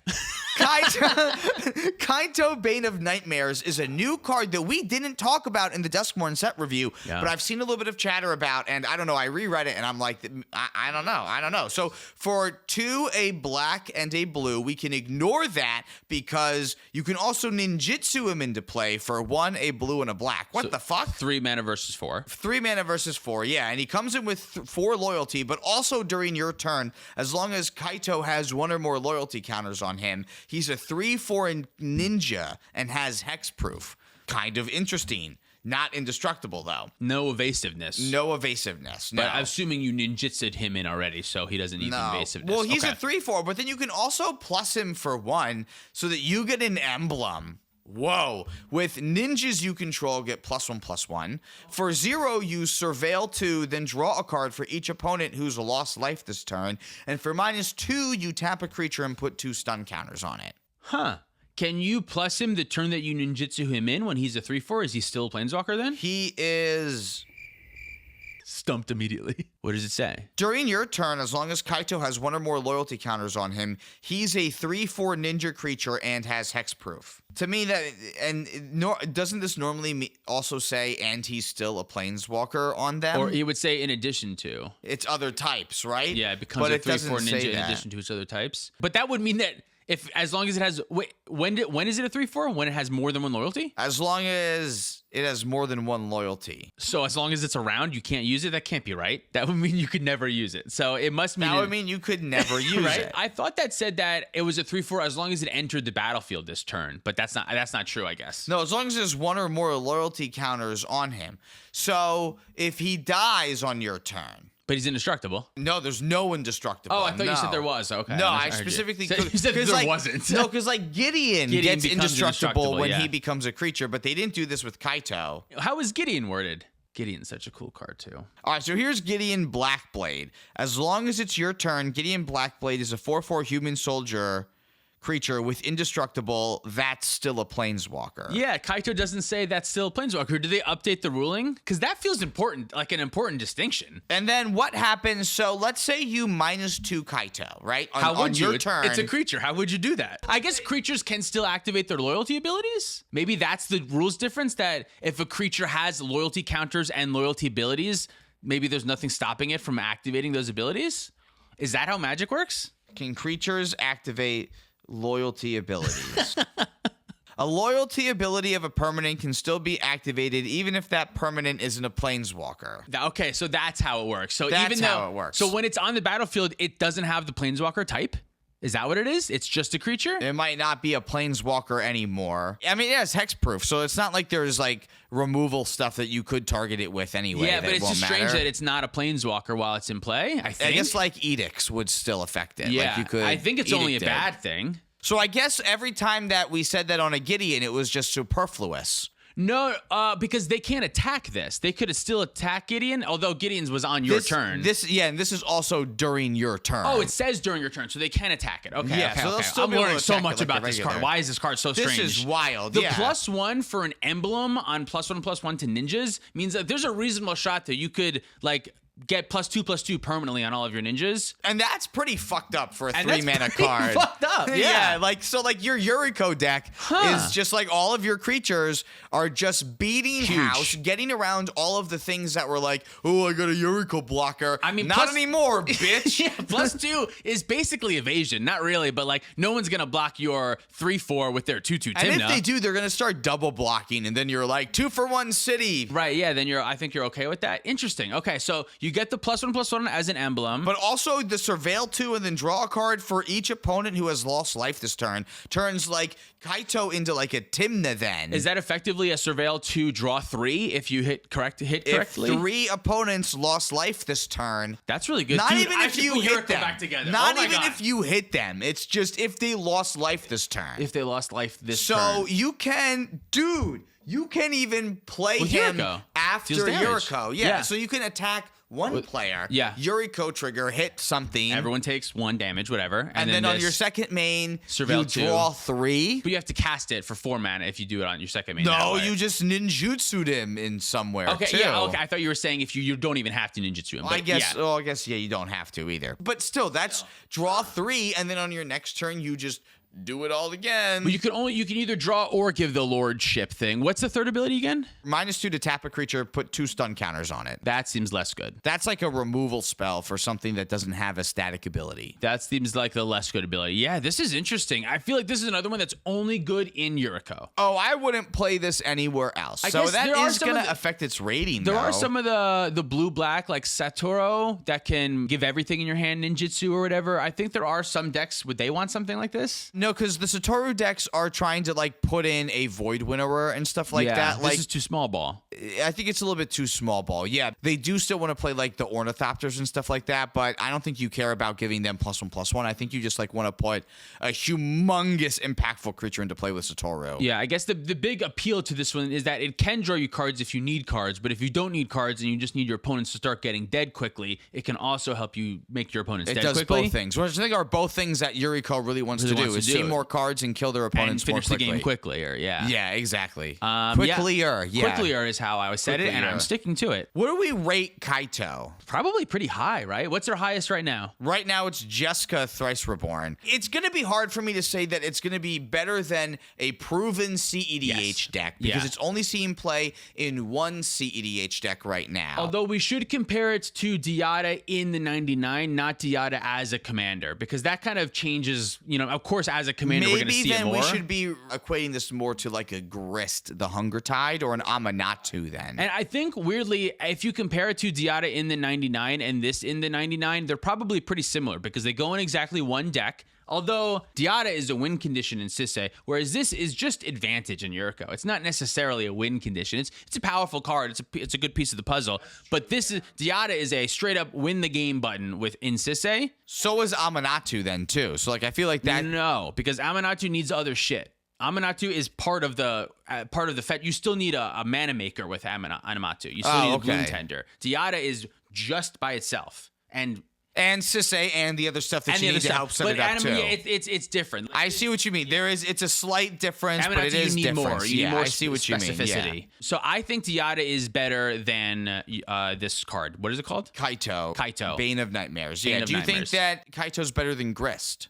Kaito Bane of Nightmares is a new card that we didn't talk about in the Duskmourn set review, but I've seen a little bit of chatter about, and I don't know, I reread it, and I'm like, I don't know. So for 2, a black and a blue, we can ignore that because you can also ninjutsu him into play for 1, a blue, and a black. What the fuck? 3 mana versus 4. 3 mana versus 4, yeah, and he comes in with 4 loyalty, but also during your turn, as long as Kaito has 1 or more loyalty counters on him, he's a 3/4 ninja and has hexproof. Kind of interesting. Not indestructible, though. No evasiveness. No evasiveness. No. But I'm assuming you ninjutsu'd him in already, so he doesn't need the evasiveness. Well, he's a 3/4, but then you can also plus him for 1 so that you get an emblem. Whoa. With ninjas you control, get +1/+1. For 0, you surveil 2, then draw a card for each opponent who's lost life this turn. And for -2, you tap a creature and put 2 stun counters on it. Huh. Can you plus him the turn that you ninjutsu him in when he's a 3/4? Is he still a Planeswalker then? He is... Stumped immediately. What does it say? During your turn, as long as Kaito has 1 or more loyalty counters on him, he's a 3/4 ninja creature and has hexproof. To me, doesn't this normally also say, and he's still a Planeswalker on them? Or he would say in addition to. It's other types, right? Yeah, it becomes a 3/4 ninja in addition to its other types. But that would mean that as long as it has, when is it a 3/4? When it has more than 1 loyalty? As long as it has more than 1 loyalty. So as long as it's around, you can't use it? That can't be right. That would mean you could never use it. So it must mean... That would mean you could never use right? it. I thought that said that it was a 3/4 as long as it entered the battlefield this turn, but that's not true, I guess. No, as long as there's 1 or more loyalty counters on him. So if he dies on your turn... But he's indestructible. No, there's no indestructible. Oh, I thought you said there was. Okay. No, I specifically... You said there wasn't. No, because like Gideon gets indestructible when he becomes a creature, but they didn't do this with Kaito. How is Gideon worded? Gideon's such a cool card, too. All right, so here's Gideon Blackblade. As long as it's your turn, Gideon Blackblade is a 4/4 human soldier creature with indestructible, that's still a planeswalker. Yeah, Kaito doesn't say that's still a planeswalker. Do they update the ruling? Because that feels important, like an important distinction. And then what happens? So let's say you -2 Kaito, right? How would you? Your turn. It's a creature. How would you do that? I guess creatures can still activate their loyalty abilities. Maybe that's the rules difference, that if a creature has loyalty counters and loyalty abilities, maybe there's nothing stopping it from activating those abilities. Is that how Magic works? Can creatures activate loyalty abilities? A loyalty ability of a permanent can still be activated even if that permanent isn't a planeswalker. Okay, so that's how it works. So That's even though, how it works. So when it's on the battlefield, it doesn't have the planeswalker type? Is that what it is? It's just a creature? It might not be a planeswalker anymore. I mean, yeah, it's hexproof, so it's not like there's like removal stuff that you could target it with anyway. Yeah, but it's just strange matter. that it's not a planeswalker while it's in play. I think. I guess like edicts would still affect it. Yeah, like you could I think it's only a edict it. bad thing. So I guess every time that we said that on a Gideon, it was just superfluous. No, because they can't attack this. They could still attack Gideon, although Gideon's was on your turn. And this is also during your turn. Oh, it says during your turn, so they can attack it. Okay, Yeah, okay, so they'll okay. still I'm be able to learning so attack it much like about a this card. regular. Why is this card so strange? This is wild. The yeah. +1 for an emblem on +1/+1 to ninjas means that there's a reasonable shot that you could like get +2/+2 permanently on all of your ninjas. And that's pretty fucked up for a And 3-mana that's pretty card. fucked up. Yeah. like your Yuriko deck is just like all of your creatures are just beating Huge. house, getting around all of the things that were like, oh, I got a Yuriko blocker. I mean, not anymore, bitch. Yeah, +2 is basically evasion. Not really, but like no one's gonna block your 3/4 with their 2/2 Timna. And if they do, they're gonna start double blocking, and then you're like 2-for-1 city. Right, yeah, then I think you're okay with that. Interesting. Okay, so you get the +1/+1 as an emblem. But also the Surveil 2 and then draw a card for each opponent who has lost life this turn. Turns like Kaito into like a Timna then. Is that effectively a Surveil 2 draw 3 if you hit correctly? If 3 opponents lost life this turn, That's really good. not Dude, even I if should you put hit Yuriko them. back together. Not Oh my even God. if you hit them. It's just if they lost life this turn. If they lost life this So turn. you can, you can even play With him Yuriko. after Deals damage. Yuriko. Yeah. Yeah, so you can attack one player. Yeah. Yuriko trigger, hit something. Everyone takes 1 damage, whatever. and then on this- your second main, Surveil you 2. draw 3. But you have to cast it for 4 mana if you do it on your second main. that No, way. you just ninjutsu'd him in somewhere. Okay, too. yeah, okay. I thought you were saying if you don't even have to ninjutsu him. But I guess. yeah. Oh, I guess. Yeah, you don't have to either. But still, that's draw 3, and then on your next turn, you just do it all again. But you can either draw or give the lordship thing. What's the third ability again? -2 to tap a creature, put 2 stun counters on it. That seems less good. That's like a removal spell for something that doesn't have a static ability. That seems like the less good ability. Yeah, this is interesting. I feel like this is another one that's only good in Yuriko. Oh, I wouldn't play this anywhere else. I So guess that there are is some going of to the- affect its rating, There though. are some of the blue-black, like Satoru, that can give everything in your hand ninjutsu or whatever. I think there are some decks, would they want something like this? No, because the Satoru decks are trying to like put in a Void Winnower and stuff like that. this Like, is too small ball. I think it's a little bit too small ball. Yeah, they do still want to play like the Ornithopters and stuff like that, but I don't think you care about giving them +1/+1. I think you just like want to put a humongous, impactful creature into play with Satoru. Yeah, I guess the big appeal to this one is that it can draw you cards if you need cards, but if you don't need cards and you just need your opponents to start getting dead quickly, it can also help you make your opponents It dead does quickly. both things, which I think are both things that Yuriko really wants to do, is see more cards and kill their And opponents more finish the quickly. game quickly, or yeah. Yeah, exactly. Quicklier, yeah. Quicklier is how I always said it, and I'm Quicklier. sticking to it. What do we rate Kaito? Probably pretty high, right? What's their highest right now? Right now, it's Jessica Thrice Reborn. It's going to be hard for me to say that it's going to be better than a proven cEDH Yes. deck because Yeah. it's only seeing play in one cEDH deck right now. Although we should compare it to Diada in the 99, not Diada as a commander, because that kind of changes, of course, as a commander, we're going to maybe see it then more. we should be equating this more to like a Grist, the Hunger Tide, or an Amanatu then. And I think, weirdly, if you compare it to Diada in the 99 and this in the 99, they're probably pretty similar because they go in exactly one deck. Although Diada is a win condition in Sisei, whereas this is just advantage in Yuriko. It's not necessarily a win condition. It's a powerful card. It's a good piece of the puzzle. But Diada is a straight up win the game button in Sisei. So is Amanatu then too. So like I feel like that. No, because Amanatu needs other shit. Amanatu is part of the fet. You still need a mana maker with Amanatu. You still need a Bloom Tender. Diada is just by itself. And And Sisay and the other stuff that you need to help set it up, too. It's different. I see what you mean. It's a slight difference, but it you is need different. more. You need more I see what you mean. specificity. Yeah. So I think Diada is better than this card. What is it called? Kaito. Bane of Nightmares. Bane Yeah. of Do you Nightmares. think that Kaito's better than Grist?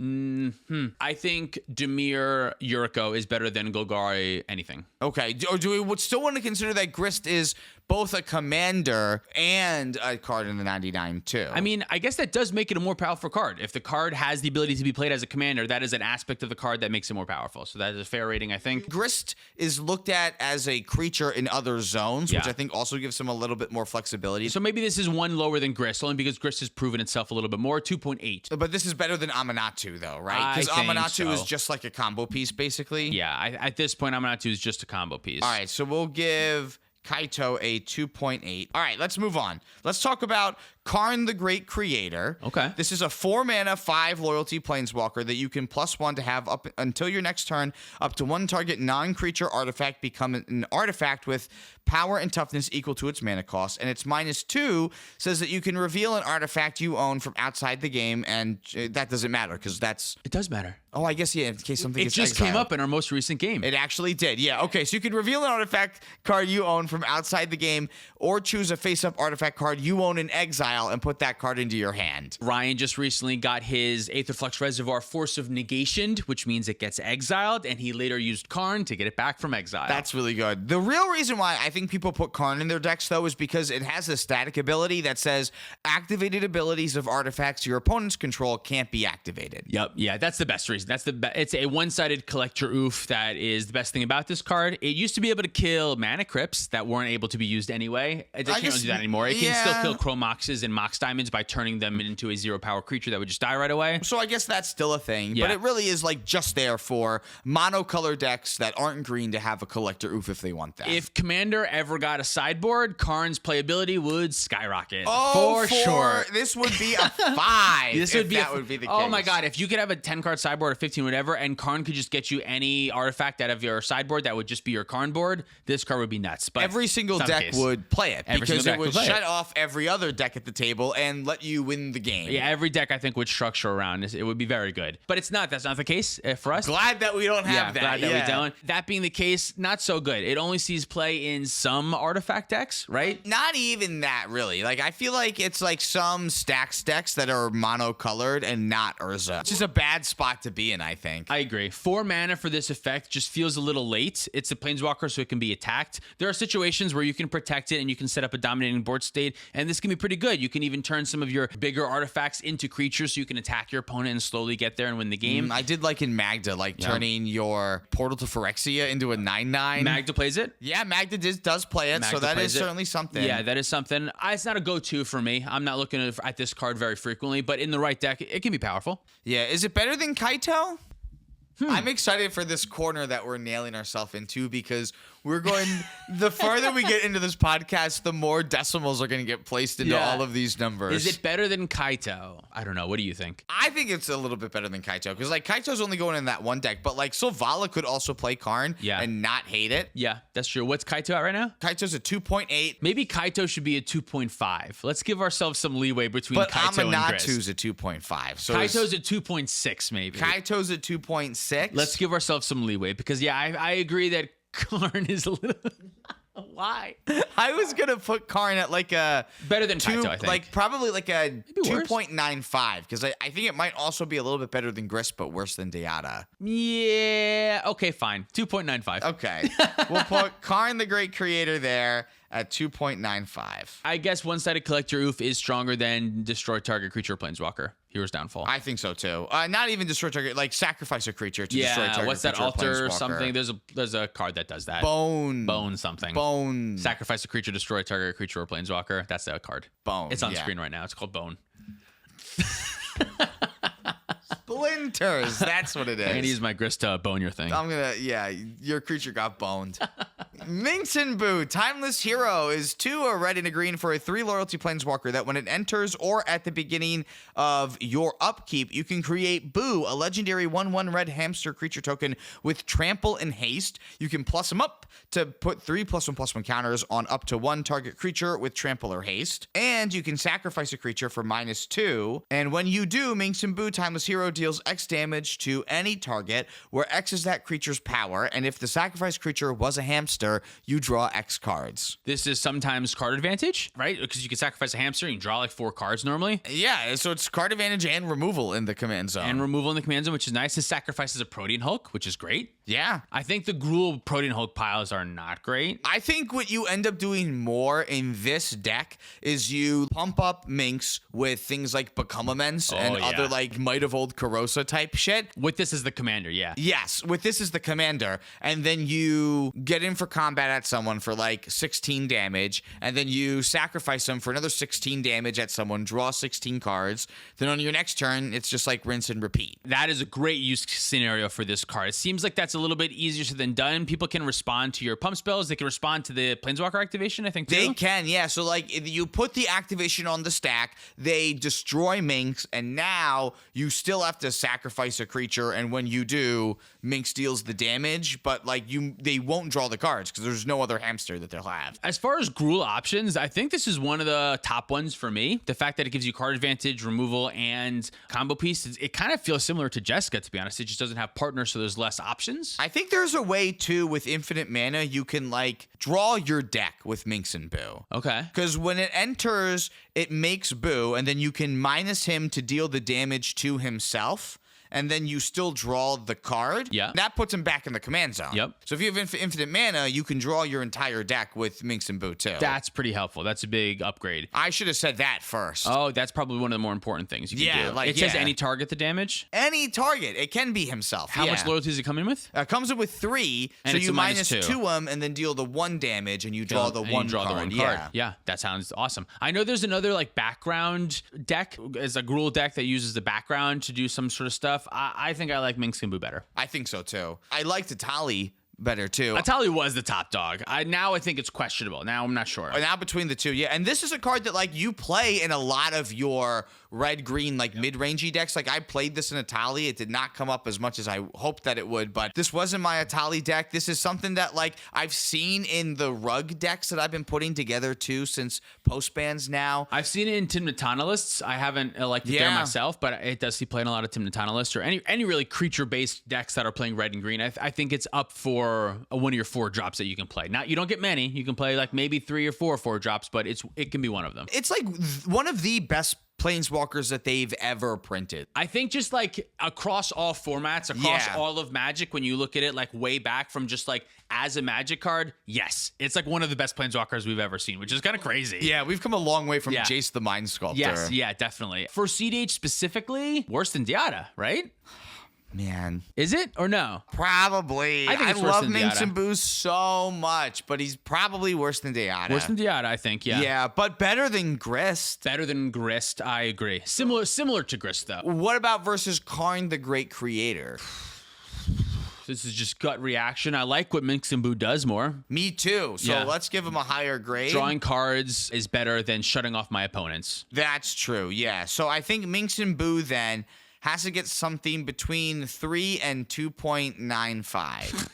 I think Dimir Yuriko is better than Golgari anything. Okay. Or do we still want to consider that Grist is both a commander and a card in the 99 too? I mean, I guess that does make it a more powerful card. If the card has the ability to be played as a commander, that is an aspect of the card that makes it more powerful. So that is a fair rating, I think. Grist is looked at as a creature in other zones, which Yeah. I think also gives him a little bit more flexibility. So maybe this is one lower than Grist, only because Grist has proven itself a little bit more, 2.8. But this is better than Amanatu, though, right? I Because think Amanatu is so. just like a combo piece, basically. Yeah, at this point, Amanatu is just a combo piece. All right, so we'll give Kaito a 2.8. All right, let's move on. Let's talk about Karn the Great Creator. Okay. This is a 4 mana, 5 loyalty planeswalker that you can +1 to have up until your next turn. Up to one target non-creature artifact become an artifact with power and toughness equal to its mana cost. And its -2 says that you can reveal an artifact you own from outside the game, and that doesn't matter because that's... It does matter. Oh, I guess, yeah, in case something It gets just exiled. came up in our most recent game. It actually did. Yeah. Okay. So you can reveal an artifact card you own from outside the game, or choose a face-up artifact card you own in exile and put that card into your hand. Ryan just recently got his Aetherflux Reservoir Force of Negationed, which means it gets exiled, and he later used Karn to get it back from exile. That's really good. The real reason why I think people put Karn in their decks, though, is because it has a static ability that says activated abilities of artifacts your opponents control can't be activated. Yep. Yeah, that's the best reason. It's a one-sided collector oof that is the best thing about this card. It used to be able to kill mana crypts that weren't able to be used anyway. It can't really do that anymore. It can still kill Chrome Moxes and Mox Diamonds by turning them into a 0-power creature that would just die right away. So I guess that's still a thing, Yeah. but it really is like just there for monocolor decks that aren't green to have a collector oof if they want that. If Commander ever got a sideboard, Karn's playability would skyrocket. Oh, for sure. This would be a 5. This would be that would be the case. Oh my god, if you could have a 10-card sideboard or 15, whatever, and Karn could just get you any artifact out of your sideboard that would just be your Karn board, this card would be nuts. But every single it's not the deck case. would play it Every because single it deck would would play shut it. off every other deck at the table and let you win the game. Yeah, every deck I think would structure around this. It would be very good. But it's not. That's not the case for us. Glad that we don't have that. Glad that we don't. That being the case, not so good. It only sees play in some artifact decks, right? Not even that, really. Like, I feel like it's like some stacks decks that are monocolored and not Urza. It's just a bad spot to be in, I think. I agree. 4 mana for this effect just feels a little late. It's a planeswalker, so it can be attacked. There are situations where you can protect it and you can set up a dominating board state, and this can be pretty good. You can even turn some of your bigger artifacts into creatures so you can attack your opponent and slowly get there and win the game. I did like in Magda, turning your Portal to Phyrexia into a 9/9. Magda plays it. Yeah, Magda does play it, so Magda that plays is it. certainly something. Yeah, that is something. It's not a go-to for me. I'm not looking at this card very frequently, but in the right deck, it can be powerful. Yeah, is it better than Kaito? I'm excited for this corner that we're nailing ourselves into because we're going, the farther we get into this podcast, the more decimals are going to get placed into all of these numbers. Is it better than Kaito? I don't know. What do you think? I think it's a little bit better than Kaito because, like, Kaito's only going in that one deck, but, like, Sylvala could also play Karn and not hate it. Yeah, that's true. What's Kaito at right now? Kaito's a 2.8. Maybe Kaito should be a 2.5. Let's give ourselves some leeway between But Kaito and Grist. Amanatu's a 2.5. So Kaito's a 2.6 maybe. Kaito's a 2.6. Let's give ourselves some leeway because, yeah, I agree that Karn is a little... Why? I was gonna put Karn at like a better than Kaito, I think. Like probably like a worse. 2.95 because I think it might also be a little bit better than Grist, but worse than Diada. Yeah. Okay, fine. 2.95. Okay, we'll put Karn the Great Creator there at 2.95. I guess one-sided collector oof is stronger than destroy target creature or planeswalker. Hero's Downfall. I think so too. Not even destroy target, like sacrifice a creature to destroy target. What's that, creature or altar or planeswalker. something? There's a card that does that. Bone Something. Bone. Sacrifice a creature, destroy target creature or planeswalker. That's that card. Bone. It's on screen right now. It's called Bone. Splinters. That's what it is. I'm gonna use my Grist to bone your thing. Yeah, your creature got boned. Minx and Boo, Timeless Hero is 2 a red and a green for a 3 loyalty planeswalker that when it enters or at the beginning of your upkeep, you can create Boo, a legendary 1/1 red hamster creature token with trample and haste. You can plus them up to put 3 +1/+1 counters on up to 1 target creature with trample or haste. And you can sacrifice a creature for -2. And when you do, Minx and Boo, Timeless Hero deals X damage to any target where X is that creature's power. And if the sacrificed creature was a hamster, you draw X cards. This is sometimes card advantage, right? Because you can sacrifice a hamster and you draw like 4 cards normally. Yeah, so it's card advantage and removal in the command zone. And removal in the command zone, which is nice. It sacrifices a Protean Hulk, which is great. Yeah. I think the Gruul Protean Hulk piles are not great. I think what you end up doing more in this deck is you pump up Minx with things like Become Immense and other like Might of Old Corrosa type shit. With this as the commander, yeah. Yes, with this as the commander. And then you get in for combat at someone for like 16 damage. And then you sacrifice them for another 16 damage at someone, draw 16 cards. Then on your next turn, it's just like rinse and repeat. That is a great use scenario for this card. It seems like that's a little bit easier said than done. People can respond to your pump spells. They can respond to the Planeswalker activation, I think, too. They can, yeah. So, like, if you put the activation on the stack, they destroy Minx, and now you still have to sacrifice a creature, and when you do, Minx deals the damage, but, like, they won't draw the cards, because there's no other hamster that they'll have. As far as Gruul options, I think this is one of the top ones for me. The fact that it gives you card advantage, removal, and combo piece, it kind of feels similar to Jessica, to be honest. It just doesn't have partners, so there's less options. I think there's a way, too, with infinite mana, you can, like, draw your deck with Minx and Boo. Okay. Because when it enters, it makes Boo, and then you can minus him to deal the damage to himself. And then you still draw the card. Yeah. That puts him back in the command zone. Yep. So if you have infinite mana, you can draw your entire deck with Minx and Boo, too. That's pretty helpful. That's a big upgrade. I should have said that first. Oh, that's probably one of the more important things you can do. Like, it says any target the damage. Any target. It can be himself. How much loyalty does it come in with? Comes in with 3. And so it's you a minus -2. 2 them and then deal the 1 damage and you draw the one card. Yeah, that sounds awesome. I know there's another like background deck as a Gruul deck that uses the background to do some sort of stuff. I think I like Minx and Boo better. I think so too. I like Tatali better too. Atali was the top dog. Now I think it's questionable. Now I'm not sure. Now between the two, yeah. And this is a card that like you play in a lot of your red-green like mid-rangey decks. Like I played this in Atali. It did not come up as much as I hoped that it would, but this wasn't my Atali deck. This is something that like I've seen in the rug decks that I've been putting together too since post-bans now. I've seen it in Tim Natana lists. I haven't liked it there myself, but it does see play in a lot of Tim Natana lists or any really creature-based decks that are playing red and green. I think it's up for one of your 4 drops that you can play. Now you don't get many. You can play like maybe 3 or 4 drops, but it can be one of them. It's like one of the best Planeswalkers that they've ever printed. I think just like across all formats, across all of Magic, when you look at it like way back from just like as a Magic card, yes, it's like one of the best Planeswalkers we've ever seen, which is kind of crazy. Yeah, we've come a long way from Jace the Mind Sculptor. Yes, yeah, definitely. For cEDH specifically, worse than Diata, right? Man. Is it or no? Probably. I think it's worse love than Minx Diata. and Boo so much, but he's probably worse than Diata. Worse than Diata, I think, yeah. Yeah, but better than Grist. Better than Grist, I agree. Similar to Grist, though. What about versus Karn the Great Creator? This is just gut reaction. I like what Minx and Boo does more. Me too. So let's give him a higher grade. Drawing cards is better than shutting off my opponents. That's true, yeah. So I think Minx and Boo then has to get something between 3 and 2.95.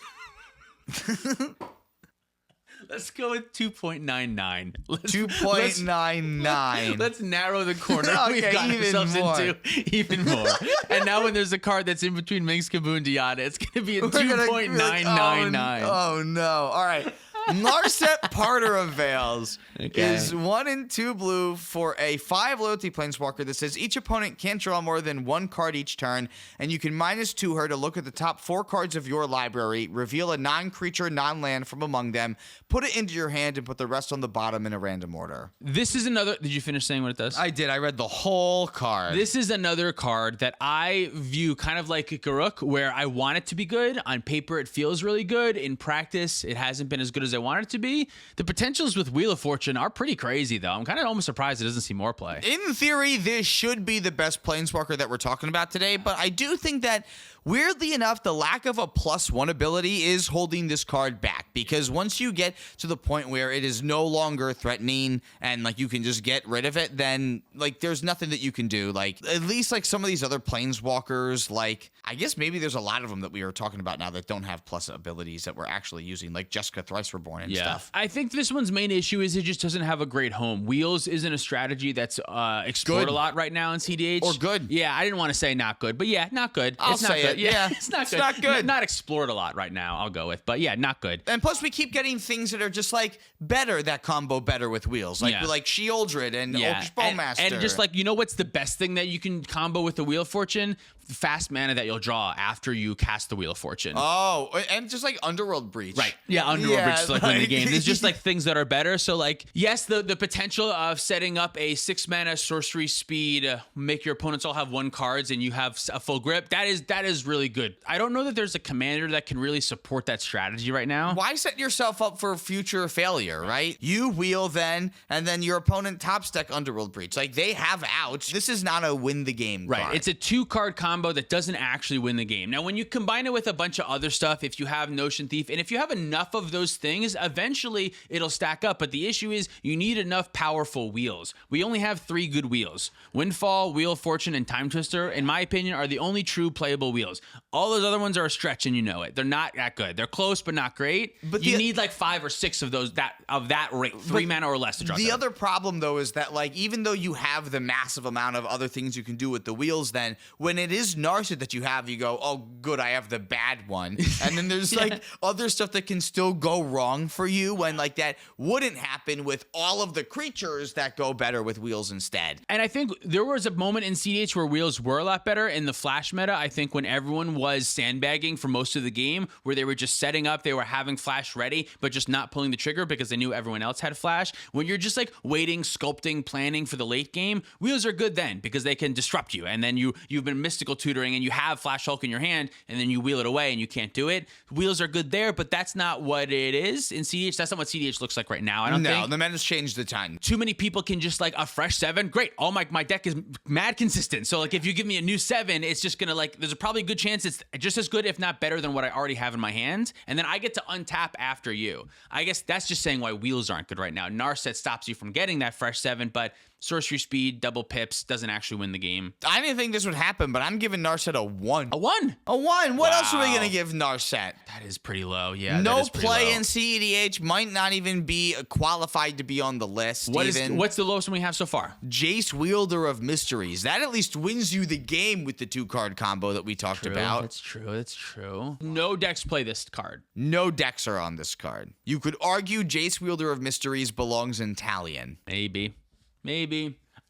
Let's go with 2.99. 2.99. Let's narrow the corner we've Okay, got even ourselves more. into even more. And now when there's a card that's in between Minx and Boo and Diata, it's going to be a 2.999. Oh, no. All right. Narset Parter of Veils is 1 and 2 blue for a 5 loyalty planeswalker that says each opponent can't draw more than 1 card each turn, and you can -2 her to look at the top 4 cards of your library, reveal a non-creature, non-land from among them, put it into your hand, and put the rest on the bottom in a random order. This is another... Did you finish saying what it does? I did. I read the whole card. This is another card that I view kind of like Garruk, where I want it to be good. On paper, it feels really good. In practice, it hasn't been as good as I want it to be. The potentials with Wheel of Fortune are pretty crazy, though. I'm kind of almost surprised it doesn't see more play. In theory, this should be the best planeswalker that we're talking about today, but I do think that, weirdly enough, the lack of a +1 ability is holding this card back. because once you get to the point where it is no longer threatening and like you can just get rid of it, then like there's nothing that you can do. Like at least like some of these other planeswalkers, like I guess maybe there's a lot of them that we are talking about now that don't have plus abilities that we're actually using, like Jessica Thrice Reborn and stuff. I think this one's main issue is it just doesn't have a great home. Wheels isn't a strategy that's explored a lot right now in CEDH. Or good. Yeah, I didn't want to say not good, but yeah, not good. I'll it's not say good. it. Yeah, it's not it's good. not good. Not explored a lot right now, I'll go with. But yeah, not good. And plus, we keep getting things that are just like better, that combo better with Wheels, like Shieldred and Orcish Bowmaster. And just like, you know what's the best thing that you can combo with the Wheel of Fortune? Fast mana that you'll draw after you cast the Wheel of Fortune. Oh, and just like Underworld Breach. Right. Yeah, Underworld Breach is like winning the game. There's just like things that are better. So like, yes, the potential of setting up a 6 mana sorcery speed, make your opponents all have 1 cards and you have a full grip, that is really good. I don't know that there's a commander that can really support that strategy right now. Why set yourself up for future failure, right? You wheel then, and then your opponent top deck Underworld Breach. Like, they have outs. This is not a win the game Right. card. It's a 2-card combo that doesn't actually win the game. Now, when you combine it with a bunch of other stuff, if you have Notion Thief, and if you have enough of those things, eventually it'll stack up. But the issue is you need enough powerful wheels. We only have 3 good wheels. Windfall, Wheel of Fortune, and Time Twister, in my opinion, are the only true playable wheels. All those other ones are a stretch, and you know it. They're not that good. They're close, but not great. But you need like 5 or 6 of those of that rate, 3 mana or less to draw. The other problem, though, is that like even though you have the massive amount of other things you can do with the wheels, then when it is Narset that you have, you go, oh, good, I have the bad one. And then there's like other stuff that can still go wrong for you when like that wouldn't happen with all of the creatures that go better with wheels instead. And I think there was a moment in cEDH where wheels were a lot better in the flash meta. I think when everyone was sandbagging for most of the game, where they were just setting up, they were having flash ready, but just not pulling the trigger because they knew everyone else had flash. When you're just like waiting, sculpting, planning for the late game, wheels are good then because they can disrupt you. And then you've been mystical tutoring and you have Flash Hulk in your hand, and then you wheel it away and you can't do it. Wheels are good there, but that's not what it is in cEDH. That's not what cEDH looks like right now. I don't think. No, the meta's changed a ton. Too many people can just like a fresh 7. Great. All my deck is mad consistent. So like if you give me a new 7, it's just gonna like there's a probably good chance it's just as good, if not better, than what I already have in my hand. And then I get to untap after you. I guess that's just saying why wheels aren't good right now. Narset stops you from getting that fresh 7, but sorcery speed, double pips, doesn't actually win the game. I didn't think this would happen, but I'm giving Narset a 1. A 1? A 1? What else are we Wow. going to give Narset? That is pretty low. Yeah. No that is pretty play low. in cEDH, might not even be qualified to be on the list. What's the lowest one we have so far? Jace, Wielder of Mysteries. That at least wins you the game with the 2-card combo that we talked about. That's true. That's true. No decks play this card. No decks are on this card. You could argue Jace, Wielder of Mysteries belongs in Talion. Maybe.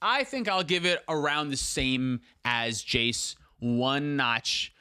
I think I'll give it around the same as Jace, 1 notch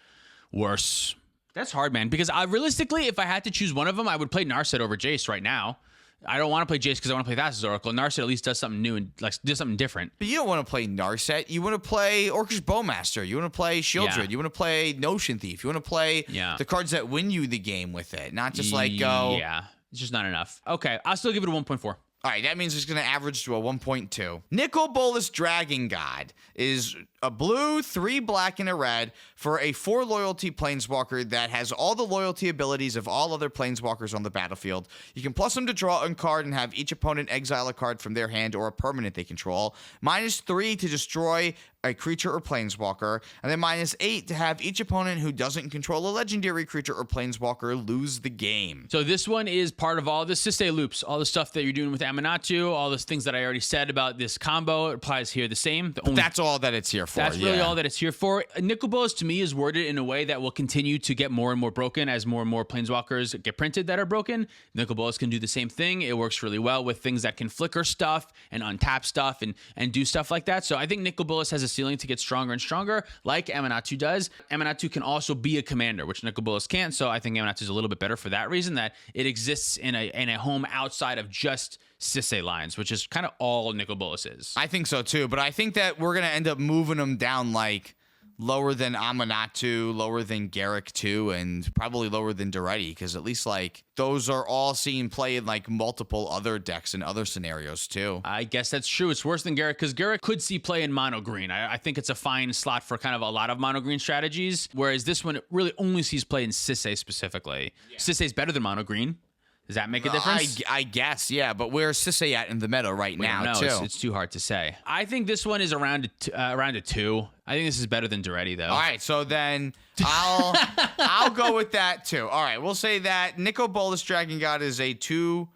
worse. That's hard, man, because realistically, if I had to choose one of them, I would play Narset over Jace right now. I don't want to play Jace because I want to play Thassa's Oracle. Narset at least does something new and like does something different. But you don't want to play Narset. You want to play Orcish Bowmaster. You want to play Shieldred. Yeah. You want to play Notion Thief. You want to play the cards that win you the game with it, not just like go. Yeah, it's just not enough. Okay, I'll still give it a 1.4. All right, that means it's going to average to a 1.2. Nicol Bolas Dragon God is a blue, 3 black, and a red for a 4 loyalty planeswalker that has all the loyalty abilities of all other planeswalkers on the battlefield. You can plus them to draw a card and have each opponent exile a card from their hand or a permanent they control. -3 to destroy a creature or planeswalker, and then -8 to have each opponent who doesn't control a legendary creature or planeswalker lose the game. So this one is part of all the Sisei loops, all the stuff that you're doing with Amanatu, all those things that I already said about this combo applies here the same. That's all that it's here for. That's really all that it's here for. Nicol Bolas to me is worded in a way that will continue to get more and more broken as more and more planeswalkers get printed that are broken. Nicol Bolas can do the same thing. It works really well with things that can flicker stuff and untap stuff and do stuff like that. So I think Nicol Bolas has a ceiling to get stronger and stronger, like Amanatu does. Amanatu can also be a commander, which Nicol Bolas can't. So I think Amanatu is a little bit better for that reason, that it exists in a home outside of just Sisei lines, which is kind of all Nicol Bolas is. I think so too, but I think that we're going to end up moving them down like lower than Amanatu, lower than Garruk too, and probably lower than Duretti, because at least like those are all seen play in like multiple other decks and other scenarios too. I guess that's true. It's worse than Garruk because Garruk could see play in mono green. I think it's a fine slot for kind of a lot of mono green strategies, whereas this one really only sees play in Sisei specifically. Yeah. Sisei's better than mono green. Does that make a difference? I guess, yeah. But where's Sisay at in the meta right now, No, too? it's too hard to say. I think this one is around a 2. I think this is better than Duretti, though. All right, so then I'll go with that, too. All right, we'll say that Nico Bolas Dragon God is a 2.05.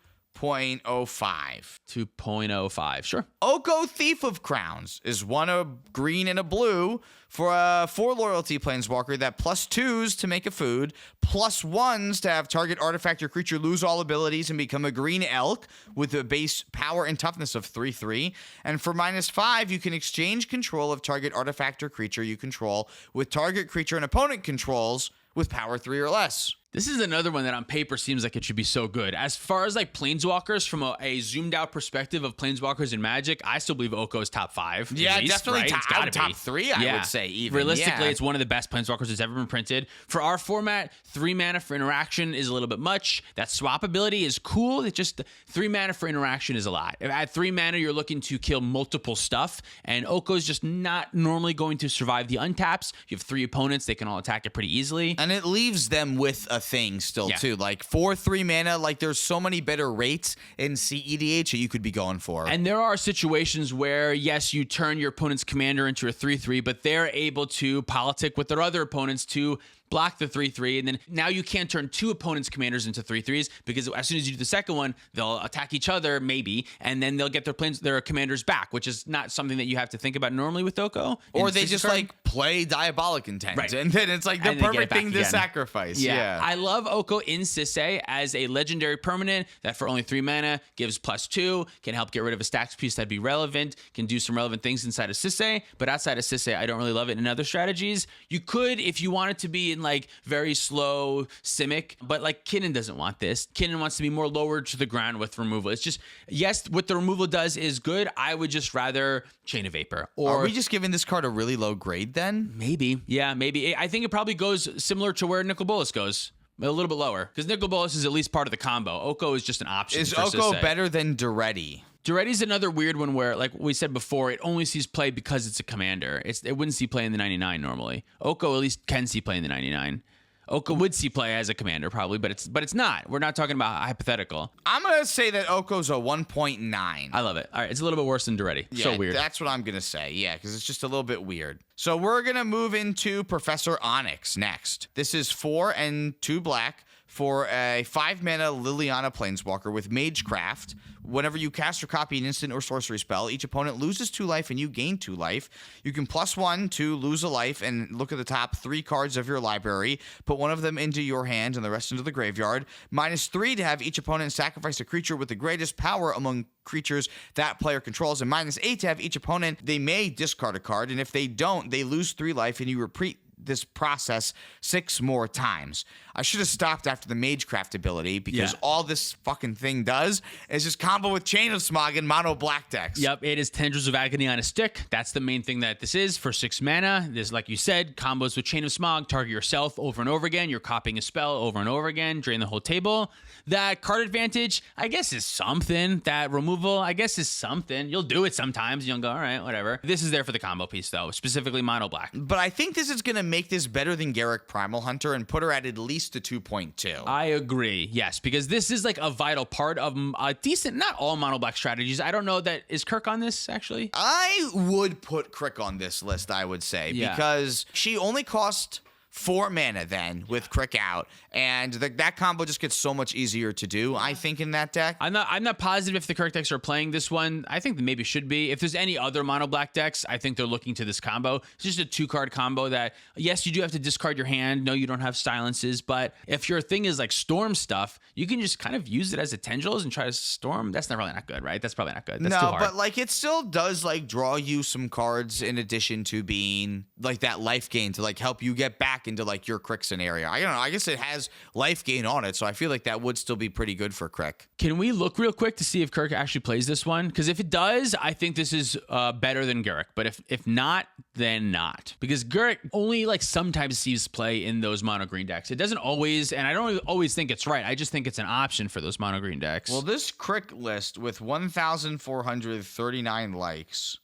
2.05, sure. Oko Thief of Crowns is one a green and a blue for a 4 loyalty planeswalker that +2s to make a food, +1s to have target artifact or creature lose all abilities and become a green elk with a base power and toughness of 3/3. And for -5, you can exchange control of target artifact or creature you control with target creature and opponent controls with power 3 or less. This is another one that on paper seems like it should be so good. As far as like planeswalkers, from a zoomed out perspective of planeswalkers in Magic, I still believe Oko's top 5. Yeah, at least, definitely right? top 3, I would say even. Realistically, it's one of the best planeswalkers that's ever been printed. For our format, 3 mana for interaction is a little bit much. That swap ability is cool. It's just 3 mana for interaction is a lot. At 3 mana, you're looking to kill multiple stuff, and Oko's just not normally going to survive the untaps. You have 3 opponents, they can all attack it pretty easily. And it leaves them with a thing still, too. Like, for 3 mana, like, there's so many better rates in cEDH that you could be going for. And there are situations where, yes, you turn your opponent's commander into a 3/3, but they're able to politic with their other opponents to block the 3/3, and then now you can't turn 2 opponents' commanders into 3/3s, because as soon as you do the second one, they'll attack each other, maybe, and then they'll get their commanders back, which is not something that you have to think about normally with Oko. Or they just like play Diabolic Intent, right, and then it's like the perfect thing to sacrifice. Yeah, I love Oko in Sisay as a legendary permanent that for only 3 mana gives +2, can help get rid of a stacks piece that'd be relevant, can do some relevant things inside of Sisay, but outside of Sisay, I don't really love it in other strategies. You could, if you wanted to be in like very slow Simic, but like Kinnan doesn't want this. Kinnan wants to be more lowered to the ground with removal. It's just, yes, what the removal does is good. I would just rather Chain of Vapor. Or are we just giving this card a really low grade then? Maybe. Yeah, maybe. I think it probably goes similar to where Nicol Bolas goes. A little bit lower, because Nicol Bolas is at least part of the combo. Oko is just an option. Is Oko better than Duretti? Duretti's another weird one where, like we said before, it only sees play because it's a commander. It wouldn't see play in the 99 normally. Oko at least can see play in the 99. Oko would see play as a commander probably, but it's not. We're not talking about hypothetical. I'm gonna say that Oko's a 1.9. I love it. All right, it's a little bit worse than Duretti. Yeah, so weird. That's what I'm gonna say. Yeah, because it's just a little bit weird. So we're gonna move into Professor Onyx next. This is 4 and 2 black for a 5 mana Liliana Planeswalker with Magecraft. Whenever you cast or copy an instant or sorcery spell, each opponent loses 2 life and you gain 2 life. You can +1 to lose a life and look at the top 3 cards of your library, put one of them into your hand and the rest into the graveyard. -3 to have each opponent sacrifice a creature with the greatest power among creatures that player controls, and -8 to have each opponent, they may discard a card, and if they don't, they lose 3 life and you repeat this process 6 more times. I should have stopped after the Magecraft ability, because all this fucking thing does is just combo with Chain of Smog and mono black decks. Yep, it is Tendrils of Agony on a stick. That's the main thing that this is for 6 mana. This, like you said, combos with Chain of Smog, target yourself over and over again. You're copying a spell over and over again, drain the whole table. That card advantage, I guess, is something. That removal, I guess, is something. You'll do it sometimes. You'll go, all right, whatever. This is there for the combo piece, though, specifically mono black. But I think this is going to make this better than Garruk Primal Hunter and put her at least a 2.2. I agree, yes, because this is like a vital part of a decent, not all mono black strategies. I don't know that, is Kirk on this, actually? I would put Crick on this list, I would say, because she only cost 4 mana then with Crick out, and that combo just gets so much easier to do, I think, in that deck. I'm not positive if the Kirk decks are playing this one. I think they maybe should be. If there's any other mono black decks, I think they're looking to this combo. It's just a 2-card combo that, yes, you do have to discard your hand. No, you don't have silences, but if your thing is like storm stuff, you can just kind of use it as a tendrils and try to storm. That's probably not good, right? That's probably not good. That's too hard. But like it still does like draw you some cards in addition to being like that life gain to like help you get back into like your Crick scenario. I don't know. I guess it has life gain on it, so I feel like that would still be pretty good for Crick. Can we look real quick to see if Kirk actually plays this one? Because if it does, I think this is better than Garruk. But if not, then not. Because Garruk only like sometimes sees play in those mono green decks. It doesn't always, and I don't always think it's right. I just think it's an option for those mono green decks. Well, this Crick list with 1,439 likes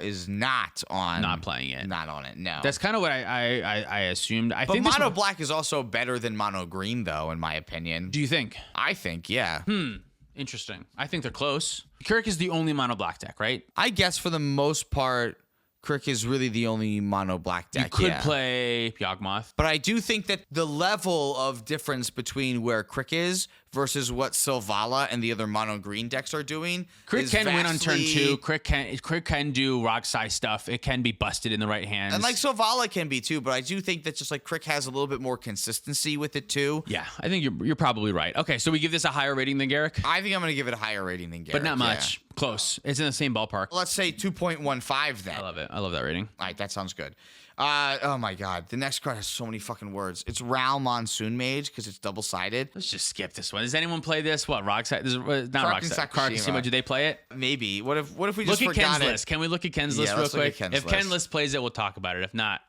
is not on. Not playing it. Not on it. No. That's kind of what I assumed. I but think mono black is also better than mono green, though, in my opinion. Do you think? I think, yeah. Interesting. I think they're close. Kirk is the only mono black deck, right? I guess for the most part, Crick is really the only mono black deck. You could play Yawgmoth. But I do think that the level of difference between where Crick is versus what Sylvala and the other mono green decks are doing. Crick can win on turn 2. Crick can do rock size stuff. It can be busted in the right hands. And like Sylvala can be too, but I do think that just like Crick has a little bit more consistency with it too. Yeah, I think you're probably right. Okay, so we give this a higher rating than Garrick? I think I'm going to give it a higher rating than Garrick. But not much. Yeah. Close. It's in the same ballpark. Let's say 2.15 then. I love it. I love that rating. All right, that sounds good. Oh my god, the next card has so many fucking words. It's Ral Monsoon Mage because it's double-sided. Let's just skip this one. Does anyone play this? What, Rockside? This is not Kark Rockside. Karkasima. Do they play it? Maybe. What if we just look at forgot Ken's it? list? Can we look at Ken's list real quick? If Ken list plays it, we'll talk about it. If not,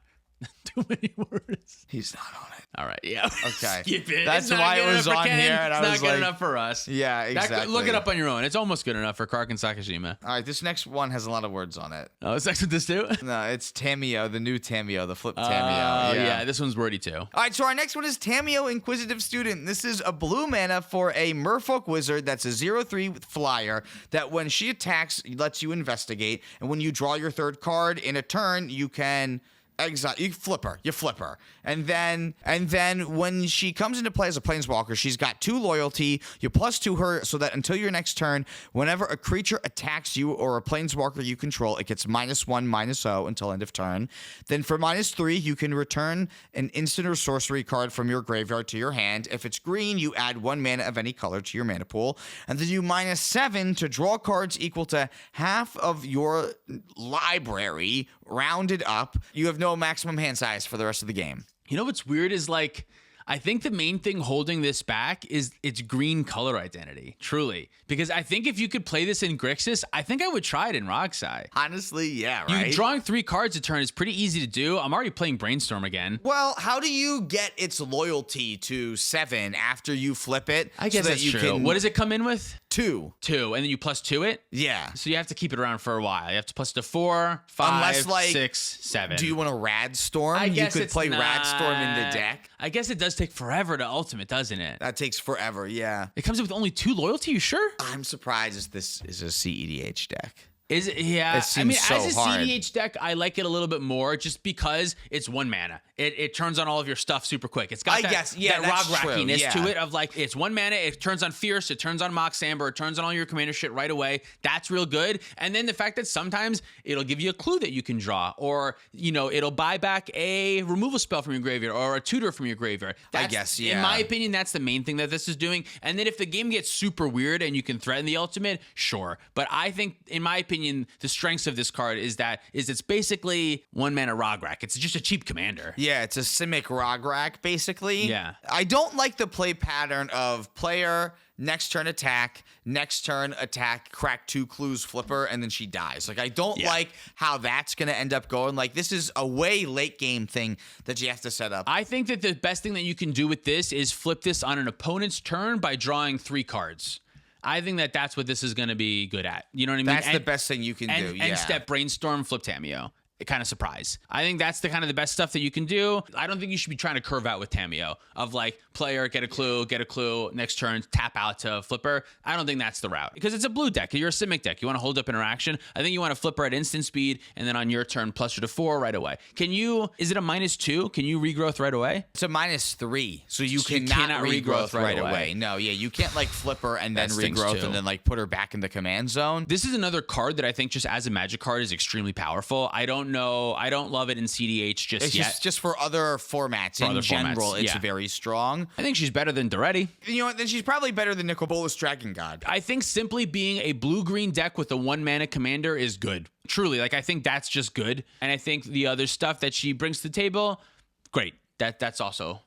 too many words. He's not on it. All right, yeah. Okay. Skip it. That's why it was on here. And it's I not was good like, enough for us. Yeah, exactly. Look it up on your own. It's almost good enough for Kark and Sakashima. All right, this next one has a lot of words on it. Oh, it's next with this too? No, it's Tameo, the new Tameo, the flip Tameo. Yeah, this one's wordy too. All right, so our next one is Tameo Inquisitive Student. This is a blue mana for a Merfolk Wizard that's a 0/3 with flyer that when she attacks, lets you investigate. And when you draw your third card in a turn, you can exile. You flip her. And then when she comes into play as a Planeswalker, she's got 2 loyalty. You +2 her so that until your next turn, whenever a creature attacks you or a Planeswalker you control, it gets -1/-0 until end of turn. Then for -3, you can return an instant or sorcery card from your graveyard to your hand. If it's green, you add 1 mana of any color to your mana pool. And then you -7 to draw cards equal to half of your library, rounded up. You have no maximum hand size for the rest of the game. You know what's weird is like, I think the main thing holding this back is its green color identity, truly. Because I think if you could play this in Grixis, I think I would try it in Roxai. Honestly, yeah, right? Drawing 3 cards a turn is pretty easy to do. I'm already playing Brainstorm again. Well, how do you get its loyalty to 7 after you flip it? I guess that's true. What does it come in with? 2. 2, and then you +2 it? Yeah. So you have to keep it around for a while. You have to plus to 4, 5, Unless, like, 6, 7. Do you want a Rad Storm? I guess you could play Rad Storm in the deck. I guess it does take forever to ultimate, doesn't it? That takes forever, yeah. It comes in with only 2 loyalty, you sure? I'm surprised this is a cEDH deck. Is it? Yeah. It seems so as a hard. cEDH deck, I like it a little bit more just because it's 1 mana. It turns on all of your stuff super quick. It's got that that's rock true, rackiness yeah. to it of like, it's 1 mana, it turns on Fierce, it turns on Mox Amber, it turns on all your commander shit right away. That's real good. And then the fact that sometimes it'll give you a clue that you can draw, or, you know, it'll buy back a removal spell from your graveyard or a tutor from your graveyard. I guess, yeah. In my opinion, that's the main thing that this is doing. And then if the game gets super weird and you can threaten the ultimate, sure. But I think, in my opinion, the strengths of this card is it's basically 1 mana Rograk. It's just a cheap commander. Yeah, it's a Simic Rograk, basically. Yeah. I don't like the play pattern of player, next turn attack, crack 2 clues, flipper, and then she dies. Like, I don't like how that's going to end up going. Like, this is a way late game thing that you have to set up. I think that the best thing that you can do with this is flip this on an opponent's turn by drawing 3 cards. I think that that's what this is going to be good at. You know what I mean? That's the best thing you can do, yeah. And step Brainstorm, flip Tameo. Kind of surprise. I think that's the kind of the best stuff that you can do. I don't think you should be trying to curve out with Tameo of like player, get a clue, next turn, tap out to flipper. I don't think that's the route because it's a blue deck. You're a Simic deck. You want to hold up interaction. I think you want to flipper at instant speed and then on your turn plus her to 4 right away. Is it a -2? Can you regrowth right away? It's a -3. So you cannot regrowth right away. No, yeah. You can't like flipper and then regrowth and then like put her back in the command zone. This is another card that I think just as a Magic card is extremely powerful. I don't love it in cEDH just yet. It's just for other formats. In general, it's very strong. I think she's better than Doretti. You know what? Then she's probably better than Nicobolus Dragon God. I think simply being a blue-green deck with a 1 mana commander is good. Truly, like I think that's just good. And I think the other stuff that she brings to the table, great. That's also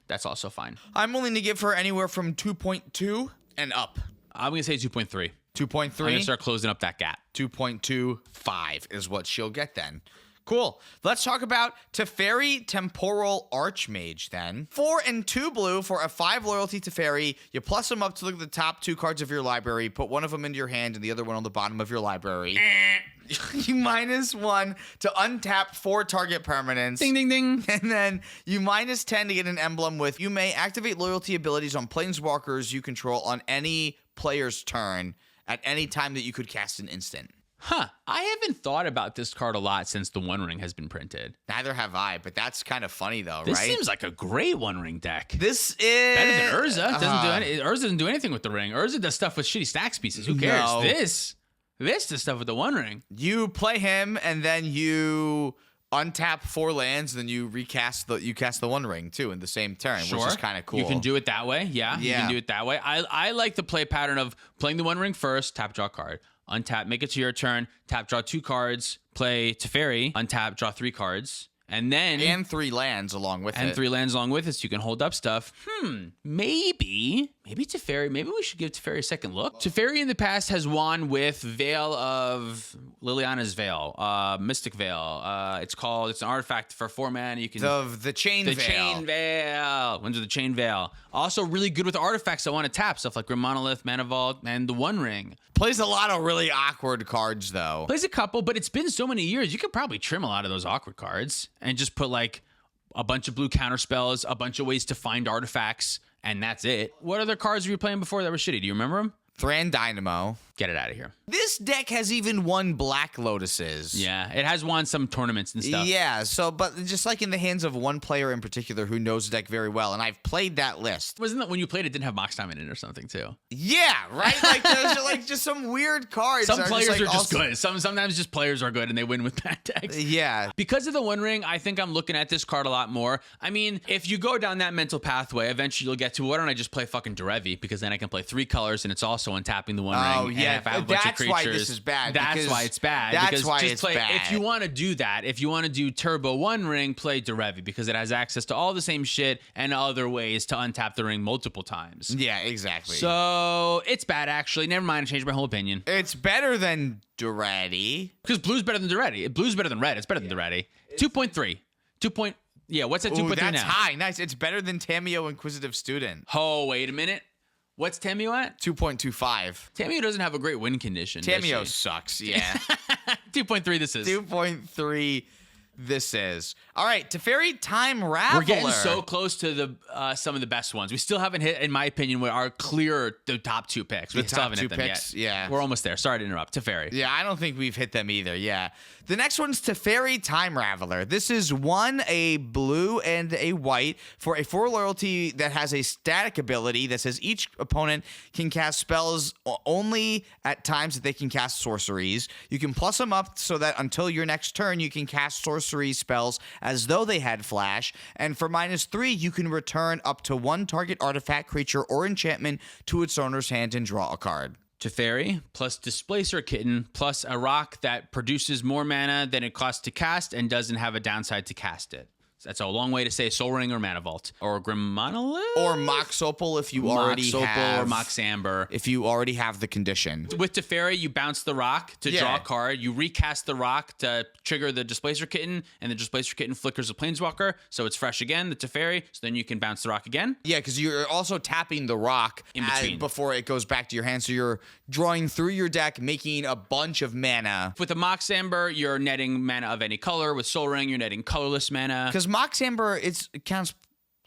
fine. I'm willing to give her anywhere from 2.2 and up. I'm gonna say 2.3. 2.3. I'm gonna start closing up that gap. 2.25 is what she'll get then. Cool. Let's talk about Teferi Temporal Archmage then. 4 and 2 blue for a 5 loyalty Teferi. You plus them up to look at the top 2 cards of your library, put one of them into your hand and the other one on the bottom of your library. You -1 to untap 4 target permanents. Ding, ding, ding. And then you -10 to get an emblem with, you may activate loyalty abilities on planeswalkers you control on any player's turn at any time that you could cast an instant. Huh. I haven't thought about this card a lot since the One Ring has been printed. Neither have I, but that's kind of funny though, This right? seems like a great One Ring deck. This is Better than Urza. Urza doesn't do anything with the ring. Urza does stuff with shitty stacks pieces. Who cares? No. This does stuff with the One Ring. You play him and then you untap 4 lands, and then you cast the One Ring too in the same turn, which is kind of cool. You can do it that way. Yeah, you can do it that way. I like the play pattern of playing the One Ring first, tap, draw a card. Untap, make it to your turn, tap, draw 2 cards, play Teferi, untap, draw 3 cards, and then... And 3 lands along with it. And 3 lands along with it, so you can hold up stuff. Maybe Teferi, maybe we should give Teferi a second look. Teferi in the past has won with Veil of... Liliana's Veil, Mystic Veil. It's an artifact for 4 mana. You can... The Chain Veil. The Chain Veil. Wins with the Chain Veil. Also really good with artifacts that want to tap, stuff like Grim Monolith, Mana Vault, and the One Ring. Plays a lot of really awkward cards, though. Plays a couple, but it's been so many years, you could probably trim a lot of those awkward cards and just put like a bunch of blue counter spells, a bunch of ways to find artifacts, and that's it. What other cards were you playing before that were shitty? Do you remember them? Thran Dynamo. Get it out of here. This deck has even won Black Lotuses. Yeah, it has won some tournaments and stuff. Yeah, but just like in the hands of one player in particular who knows the deck very well, and I've played that list. Wasn't that when you played it didn't have Mox Diamond in it or something too? Yeah, right? Like there's like just some weird cards. Some players are just good. Sometimes just players are good and they win with bad decks. Yeah. Because of the One Ring, I think I'm looking at this card a lot more. I mean, if you go down that mental pathway, eventually you'll get to, why don't I just play fucking Derevi? Because then I can play 3 colors and it's also untapping the One Ring. Oh, yeah. And if I have a bunch of creatures, why this is bad. That's why it's bad. That's why it's bad. If you want to do that, if you want to do Turbo One Ring, play Derevi because it has access to all the same shit and other ways to untap the ring multiple times. Yeah, exactly. So it's bad, actually. Never mind. I changed my whole opinion. It's better than Derevi. Because blue's better than Derevi. Blue's better than red. It's better than Derevi. 2.3. Yeah, what's at 2.3 now? That's high. Nice. It's better than Tamiyo Inquisitive Student. Oh, wait a minute. What's Tamiyo at? 2.25. Tamiyo doesn't have a great win condition. Tamiyo sucks, yeah. 2.3 this is. 2.3 this is. All right, Teferi Time Raveler. We're getting so close to the some of the best ones. We still haven't hit, in my opinion, what are clear the top 2 picks. We still haven't hit them yet. Yeah. We're almost there. Sorry to interrupt. Teferi. Yeah, I don't think we've hit them either. Yeah. The next one's Teferi Time Raveler. This is a blue and a white for a 4 loyalty that has a static ability that says each opponent can cast spells only at times that they can cast sorceries. You can plus them up so that until your next turn, you can cast sorcery spells as though they had flash. And for -3, you can return up to 1 target artifact, creature, or enchantment to its owner's hand and draw a card. Teferi plus Displacer Kitten plus a rock that produces more mana than it costs to cast and doesn't have a downside to cast it. That's a long way to say Soul Ring or Mana Vault. Or Grim Monolith? Or Mox Opal if you already have... or Mox Amber. If you already have the condition. With Teferi, you bounce the rock to draw a card. You recast the rock to trigger the Displacer Kitten, and the Displacer Kitten flickers a Planeswalker, so it's fresh again, the Teferi, so then you can bounce the rock again. Yeah, because you're also tapping the rock in between before it goes back to your hand, so you're drawing through your deck, making a bunch of mana. With the Mox Amber, you're netting mana of any color. With Soul Ring, you're netting colorless mana. Because Mox Amber, it counts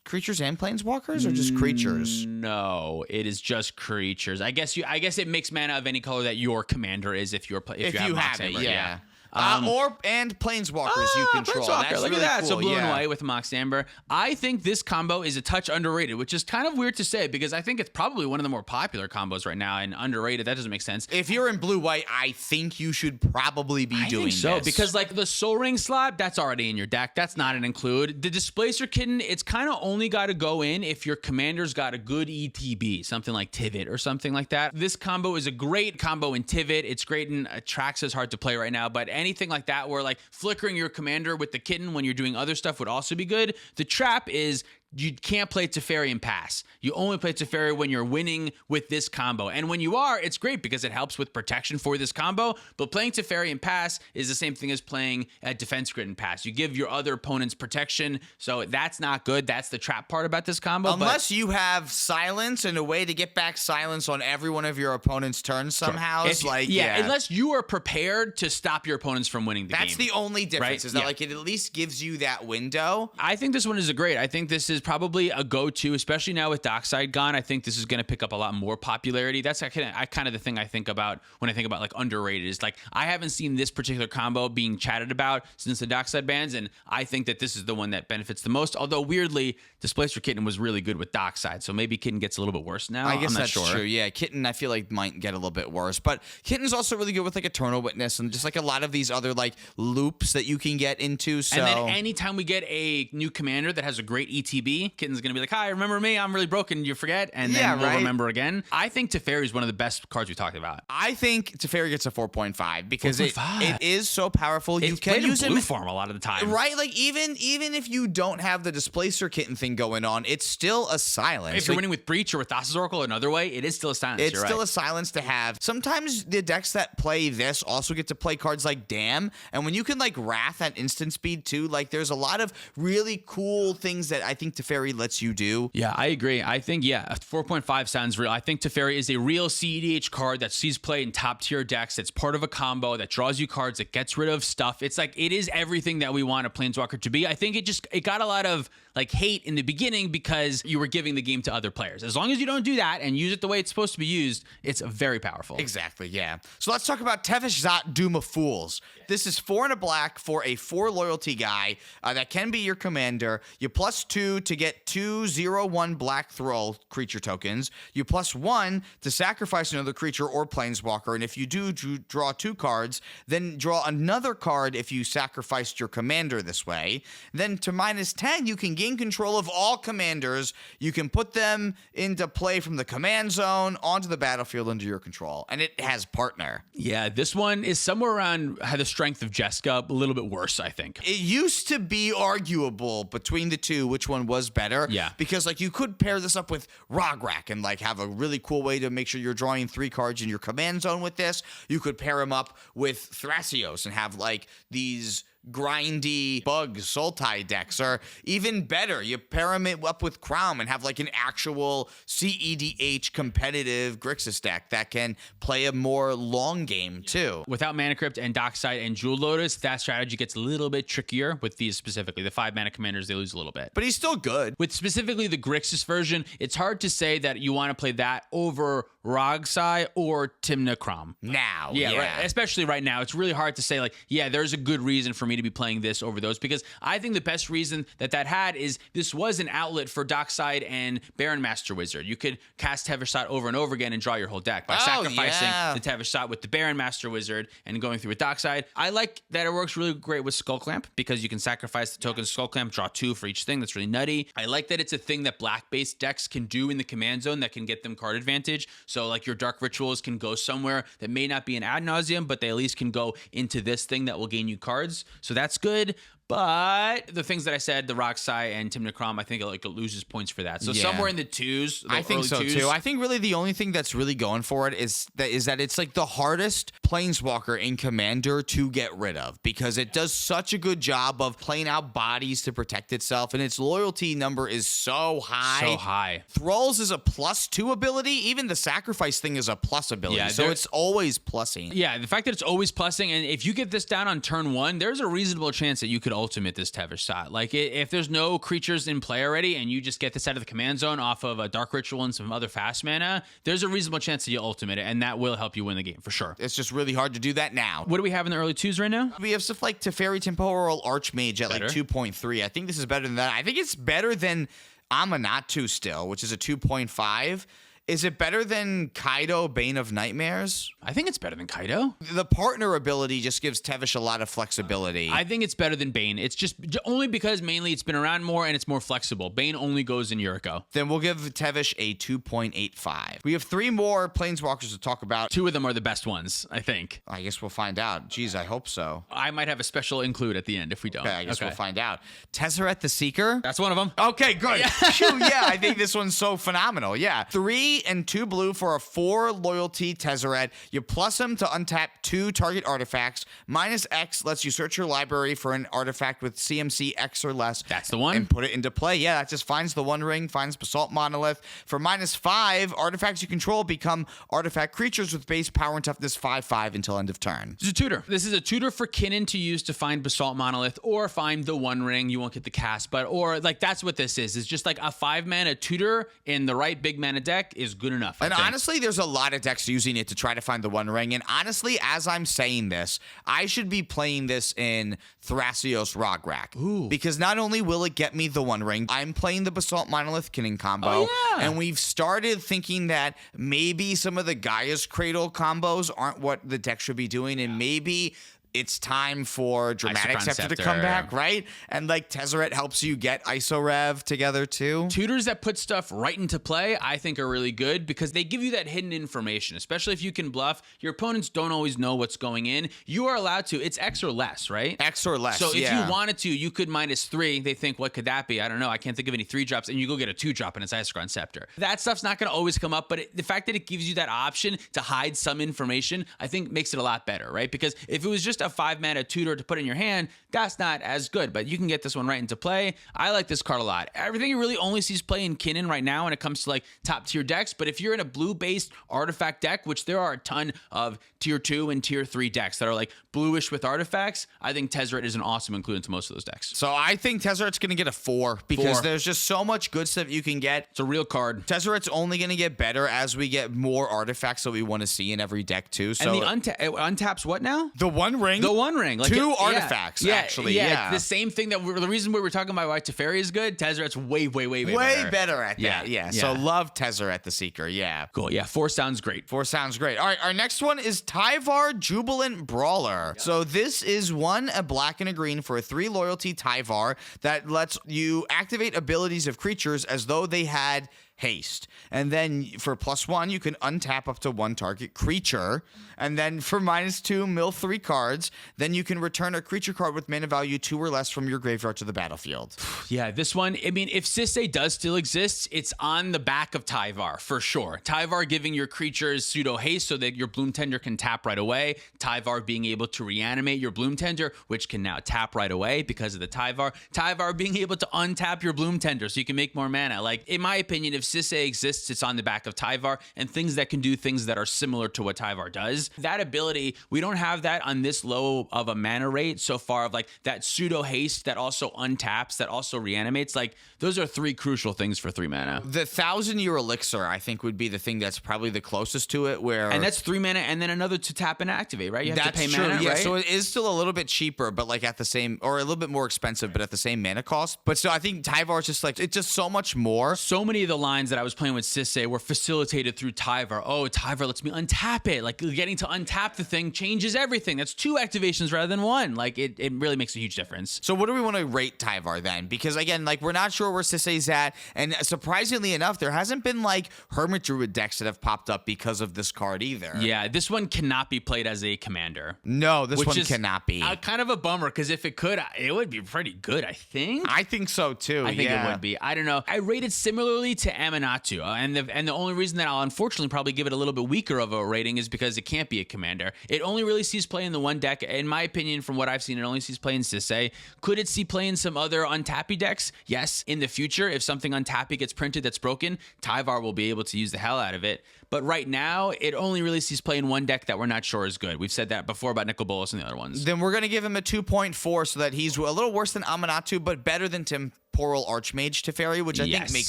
creatures and planeswalkers, or just creatures? No, it is just creatures. I guess it makes mana of any color that your commander is if you have Mox Amber. Yeah. And planeswalkers you control. That's Look really at that. cool. So blue and white with Mox Amber. I think this combo is a touch underrated, which is kind of weird to say because I think it's probably one of the more popular combos right now, and underrated, that doesn't make sense. If you're in blue-white, I think you should probably be doing this. Because like the Soul Ring slot, that's already in your deck. That's not an include. The Displacer Kitten, it's kind of only got to go in if your commander's got a good ETB, something like Tivit or something like that. This combo is a great combo in Tivit. It's great in Traxxas, hard to play right now, but anything like that where like flickering your commander with the kitten when you're doing other stuff would also be good. The trap is you can't play Teferi and pass. You only play Teferi when you're winning with this combo. And when you are, it's great because it helps with protection for this combo. But playing Teferi and pass is the same thing as playing a defense grid and pass. You give your other opponents protection, so that's not good. That's the trap part about this combo. Unless you have silence and a way to get back silence on every one of your opponent's turns somehow. Sure. Unless you are prepared to stop your opponents from winning the game. That's the only difference, right? is that like it at least gives you that window. I think this one is great. I think this is probably a go-to, especially now with Dockside gone. I think this is going to pick up a lot more popularity. That's kind of the thing I think about when I think about like underrated, is like I haven't seen this particular combo being chatted about since the Dockside bans, and I think that this is the one that benefits the most. Although weirdly, Displacer Kitten was really good with Dockside, so maybe Kitten gets a little bit worse now. I guess I'm not that's sure. true. Yeah, Kitten I feel like might get a little bit worse, but Kitten's also really good with like Eternal Witness and just like a lot of these other like loops that you can get into. So and then anytime we get a new commander that has a great ETB, Kitten's gonna be like, "Hi, remember me? I'm really broken. You forget?" And then we'll remember again. I think Teferi is one of the best cards we talked about. I think Teferi gets a 4.5 because 4.5. it is so powerful. You can use blue it form a lot of the time, right? Like even if you don't have the Displacer Kitten thing going on, it's still a silence. If you're winning with Breach or with Thassa's Oracle another way, it is still a silence. It's still a silence to have. Sometimes the decks that play this also get to play cards like Damn, and when you can like Wrath at instant speed too, like there's a lot of really cool things that I think Teferi lets you do. Yeah, I agree. I think, a 4.5 sounds real. I think Teferi is a real cEDH card that sees play in top tier decks. It's part of a combo that draws you cards, that gets rid of stuff. It's like, it is everything that we want a Planeswalker to be. I think it got a lot of like hate in the beginning because you were giving the game to other players. As long as you don't do that and use it the way it's supposed to be used, it's very powerful. Exactly, yeah. So let's talk about Tevesh Zot, Doom of Fools. This is 4 and a black for a 4 loyalty guy that can be your commander. You +2 to get 2/0/1 black Thrall creature tokens. You +1 to sacrifice another creature or Planeswalker. And if you do draw 2 cards, then draw another card if you sacrificed your commander this way. Then to -10, you can gain control of all commanders. You can put them into play from the command zone onto the battlefield under your control. And it has partner. Yeah, this one is somewhere around the strength of Jeska, a little bit worse, I think. It used to be arguable between the two which one was better. Yeah. Because like you could pair this up with Rograk and like have a really cool way to make sure you're drawing 3 cards in your command zone with this. You could pair him up with Thrasios and have like these grindy bug Sultai decks, or even better, you pair him up with Crom and have like an actual cEDH competitive Grixis deck that can play a more long game too. Without Mana Crypt and Dockside and Jewel Lotus, that strategy gets a little bit trickier with these specifically. The 5 mana commanders, they lose a little bit. But he's still good. With specifically the Grixis version, it's hard to say that you want to play that over Rogsai or Timna Crom. Now. Yeah. Right. Especially right now. It's really hard to say like, yeah, there's a good reason for me to be playing this over those, because I think the best reason that had is this was an outlet for Dockside and Baron Master Wizard. You could cast Tevesh Zot over and over again and draw your whole deck by sacrificing the Tevesh Zot with the Baron Master Wizard and going through with Dockside. I like that it works really great with Skull Clamp because you can sacrifice the token Skull Clamp, draw 2 for each thing. That's really nutty. I like that it's a thing that black-based decks can do in the command zone that can get them card advantage. So like your Dark Rituals can go somewhere that may not be an ad nauseum, but they at least can go into this thing that will gain you cards. So that's good. But the things that I said, the Rogsai and Timna Crom, I think it loses points for that. So somewhere in the 2s. I think so too. I think really the only thing that's really going for it is that it's like the hardest Planeswalker in Commander to get rid of, because it does such a good job of playing out bodies to protect itself, and its loyalty number is so high. So high. Thralls is a +2 ability. Even the sacrifice thing is a plus ability. Yeah, so it's always plussing. Yeah, the fact that it's always plussing, and if you get this down on turn 1, there's a reasonable chance that you could ultimate this Tevesh Zot. Like if there's no creatures in play already and you just get this out of the command zone off of a Dark Ritual and some other fast mana, there's a reasonable chance that you'll ultimate it, and that will help you win the game for sure. It's just really hard to do that now. What do we have in the early 2s right now? We have stuff like Teferi Temporal Archmage at like 2.3. I think this is better than that. I think it's better than Amanatu still, which is a 2.5. Is it better than Kaido, Bane of Nightmares? I think it's better than Kaido. The partner ability just gives Tevesh a lot of flexibility. I think it's better than Bane. It's just only because mainly it's been around more and it's more flexible. Bane only goes in Yuriko. Then we'll give Tevesh a 2.85. We have 3 more Planeswalkers to talk about. 2 of them are the best ones, I think. I guess we'll find out. Geez, I hope so. I might have a special include at the end if we don't. Okay, I guess we'll find out. Tezzeret the Seeker? That's one of them. Okay, good. Phew, yeah, I think this one's so phenomenal. Yeah. 3 and 2 blue for a 4 loyalty Tezzeret. You plus him to untap 2 target artifacts. -X lets you search your library for an artifact with CMC X or less. That's the one. And put it into play. Yeah, that just finds the One Ring, finds Basalt Monolith. For -5, artifacts you control become artifact creatures with base power and toughness 5/5 until end of turn. This is a tutor. This is a tutor for Kinnan to use to find Basalt Monolith or find the One Ring. You won't get the cast, but or like that's what this is. It's just like a 5-mana tutor in the right big mana deck is good enough. And honestly, there's a lot of decks using it to try to find the One Ring. And honestly, as I'm saying this, I should be playing this in Thrasios Rograk. Ooh. Because not only will it get me the One Ring, I'm playing the Basalt Monolith Kinnan combo. Oh, yeah. And we've started thinking that maybe some of the Gaia's Cradle combos aren't what the deck should be doing. And maybe it's time for Dramatic Scepter to come back, right? And like Tezzeret helps you get ISO-Rev together too. Tutors that put stuff right into play, I think are really good because they give you that hidden information, especially if you can bluff. Your opponents don't always know what's going in. You are allowed to. It's X or less, right? X or less, So if you wanted to, you could -3. They think, what could that be? I don't know. I can't think of any 3-drops. And you go get a 2-drop and it's Isochron Scepter. That stuff's not going to always come up, but the fact that it gives you that option to hide some information, I think makes it a lot better, right? Because if it was just a 5-mana tutor to put in your hand, that's not as good, but you can get this one right into play. I like this card a lot. Everything really only sees play in Kinnan right now when it comes to like top tier decks, but if you're in a blue-based artifact deck, which there are a ton of tier 2 and tier 3 decks that are like bluish with artifacts, I think Tezzeret is an awesome include into most of those decks. So I think Tezzeret's going to get a 4 because there's just so much good stuff you can get. It's a real card. Tezzeret's only going to get better as we get more artifacts that we want to see in every deck too. So And the it untaps what now? The One Ring. The One Ring. Like 2 artifacts, actually. Yeah. The same thing that the reason we were talking about why Teferi is good, Tezzeret's way better at that. Yeah. So love Tezzeret the Seeker. Yeah. Cool. Yeah. 4 sounds great. 4 sounds great. All right. Our next one is Tyvar Jubilant Brawler. So this is a black and a green for a 3 loyalty Tyvar that lets you activate abilities of creatures as though they had haste. And then for +1, you can untap up to 1 target creature. And then for -2, mill 3 cards. Then you can return a creature card with mana value 2 or less from your graveyard to the battlefield. Yeah, this one, I mean, if Sisay does still exist, it's on the back of Tyvar for sure. Tyvar giving your creatures pseudo haste so that your Bloom Tender can tap right away. Tyvar being able to reanimate your Bloom Tender, which can now tap right away because of the Tyvar. Tyvar being able to untap your Bloom Tender so you can make more mana. Like, in my opinion, if Sisay exists, it's on the back of Tyvar, and things that can do things that are similar to what Tyvar does. That ability, we don't have that on this low of a mana rate so far, of like that pseudo haste that also untaps, that also reanimates. Like, those are 3 crucial things for 3 mana. The 1,000-year elixir, I think, would be the thing that's probably the closest to it, where... And that's 3 mana and then another to tap and activate, right? You have to pay true. mana, Yeah, right? so it is still a little bit cheaper, but like at the same, or a little bit more expensive, but at the same mana cost. But still, I think Tyvar is just like, it's just so much more. So many of the lines that I was playing with Sisay were facilitated through Tyvar. Oh, Tyvar lets me untap it. Like, getting to untap the thing changes everything. That's 2 activations rather than 1. Like, it really makes a huge difference. So what do we want to rate Tyvar then? Because again, like, we're not sure where Sisay's at, and surprisingly enough, there hasn't been like Hermit Druid decks that have popped up because of this card either. Yeah, this one cannot be played as a commander. No, this one cannot be. Kind of a bummer, because if it could, it would be pretty good, I think. I think so too. I think it would be. I don't know. I rate it similarly to Aminatou, and the only reason that I'll unfortunately probably give it a little bit weaker of a rating is because it can't be a commander. It only really sees play in the one deck. In my opinion, from what I've seen, it only sees play in Sisay. Could it see play in some other untappy decks? Yes. In the future, if something untappy gets printed that's broken, Tyvar will be able to use the hell out of it. But right now, it only really sees play in one deck that we're not sure is good. We've said that before about Nicol Bolas and the other ones. Then we're going to give him a 2.4 so that he's a little worse than Aminatou, but better than Temporal Archmage Teferi, which I think makes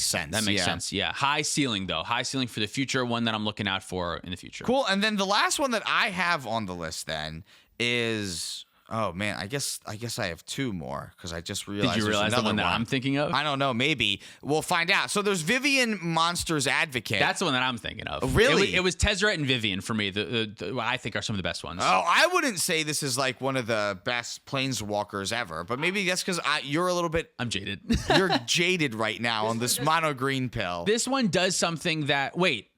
sense. That makes sense, yeah. High ceiling, though. High ceiling for the future, one that I'm looking out for in the future. Cool. And then the last one that I have on the list then is... Oh man, I guess I have 2 more because I just realized. Did you realize the one that I'm thinking of? I don't know. Maybe we'll find out. So there's Vivian Monsters Advocate. That's the one that I'm thinking of. Really? It was Tezzeret and Vivian for me. The I think are some of the best ones. Oh, I wouldn't say this is like one of the best Planeswalkers ever, but maybe that's because you're a little bit. I'm jaded. You're jaded right now on this mono green pill. This one does something that. Wait.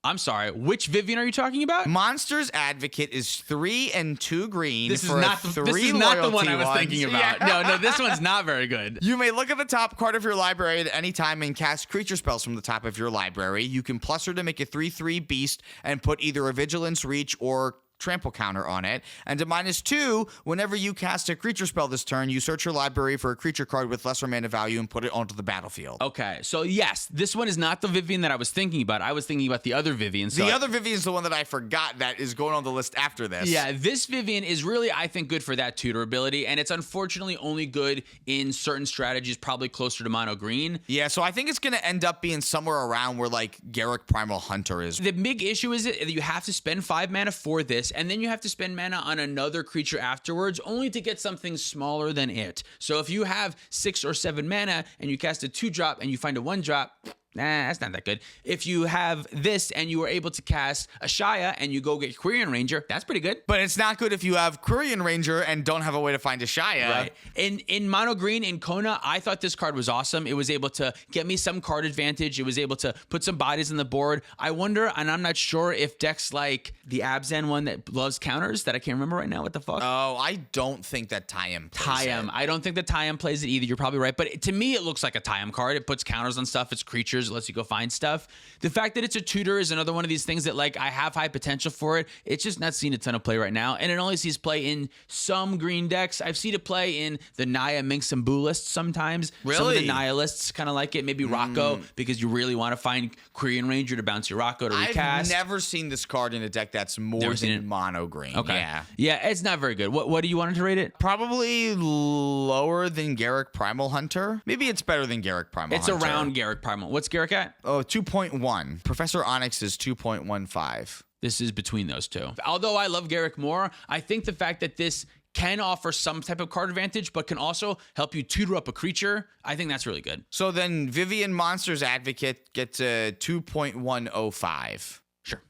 I'm sorry. Which Vivian are you talking about? Monsters Advocate is 3 and 2 green. This is for not. a 3 This is not the one I was ones. thinking about. Yeah. No, this one's not very good. You may look at the top card of your library at any time and cast creature spells from the top of your library. You can plus her to make a 3/3 beast and put either a Vigilance, Reach, or trample counter on it. And to -2, whenever you cast a creature spell this turn, you search your library for a creature card with lesser mana value and put it onto the battlefield. Okay, so yes, this one is not the Vivian that I was thinking about. I was thinking about the other Vivian. So the other Vivian is the one that I forgot that is going on the list after this. Yeah, this Vivian is really, I think, good for that tutor ability, and it's unfortunately only good in certain strategies, probably closer to mono green. Yeah, so I think it's going to end up being somewhere around where like Garruk Primal Hunter is. The big issue is that you have to spend 5 mana for this, and then you have to spend mana on another creature afterwards, only to get something smaller than it. So if you have 6 or 7 mana and you cast a 2-drop and you find a 1-drop, that's not that good. If you have this and you are able to cast a Shia and you go get Quirion Ranger, that's pretty good. But it's not good if you have Quirion Ranger and don't have a way to find a Shia. Right. In mono green, in Kona, I thought this card was awesome. It was able to get me some card advantage. It was able to put some bodies on the board. I wonder, and I'm not sure if decks like the Abzan one that loves counters, that I can't remember right now, what the fuck? Oh, I don't think that Tayam plays it. I don't think that Tayam plays it either. You're probably right. But to me, it looks like a Tayam card. It puts counters on stuff. It's creatures. It lets you go find stuff. The fact that it's a tutor is another one of these things that, like, I have high potential for it. It's just not seeing a ton of play right now. And it only sees play in some green decks. I've seen it play in the Naya Minx and Boo lists sometimes. Really? Some of the Naya lists kind of like it. Maybe Rocco, because you really want to find Quirion Ranger to bounce your Rocco to recast. I've never seen this card in a deck that's more than mono green. Okay. Yeah, it's not very good. What do you want to rate it? Probably lower than Garruk Primal Hunter. Maybe it's better than Garruk Primal It's Hunter. around Garruk Primal. What's Garruk at? Oh, 2.1. Professor Onyx is 2.15. This is between those two. Although I love Garruk more, I think the fact that this can offer some type of card advantage, but can also help you tutor up a creature, I think that's really good. So then Vivian Monsters Advocate gets a 2.105. Sure.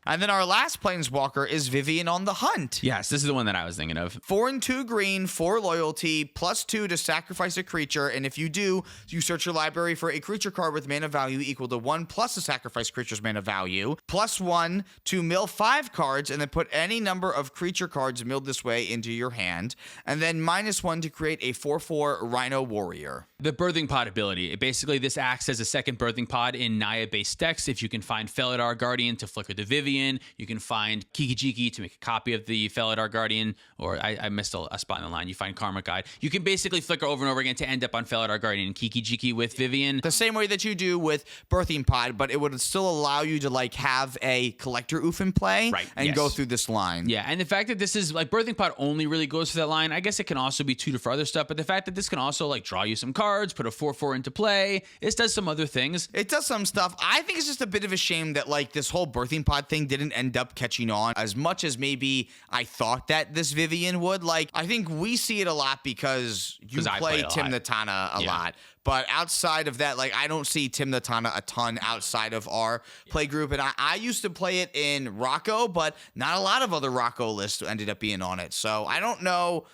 And then our last Planeswalker is Vivian on the Hunt. Yes, this is the one that I was thinking of. 4 and 2 green, 4 loyalty, +2 to sacrifice a creature, and if you do, you search your library for a creature card with mana value equal to 1 plus the sacrifice creature's mana value, +1 to mill 5 cards, and then put any number of creature cards milled this way into your hand, and then -1 to create a 4/4 Rhino Warrior. The Birthing Pod ability. Basically, this acts as a second Birthing Pod in Naya-based decks. If you can find Felidar Guardian to flicker the Vivian, you can find Kiki-Jiki to make a copy of the Felidar Guardian, or I missed a spot in the line. You find Karma Guide. You can basically flicker over and over again to end up on Felidar Guardian and Kiki-Jiki with Vivian. The same way that you do with Birthing Pod, but it would still allow you to like have a Collector Oof in play and go through this line. Yeah, and the fact that this is like Birthing Pod only really goes for that line, I guess it can also be tutor for other stuff, but the fact that this can also like draw you some cards, put a 4/4 into play, this does some other things. It does some stuff. I think it's just a bit of a shame that like this whole Birthing Pod thing didn't end up catching on as much as maybe I thought that this Vivian would. Like, I think we see it a lot because you play Tim Natana a lot. But outside of that, like, I don't see Tim Natana a ton outside of our play group. And I used to play it in Rocco, but not a lot of other Rocco lists ended up being on it. So I don't know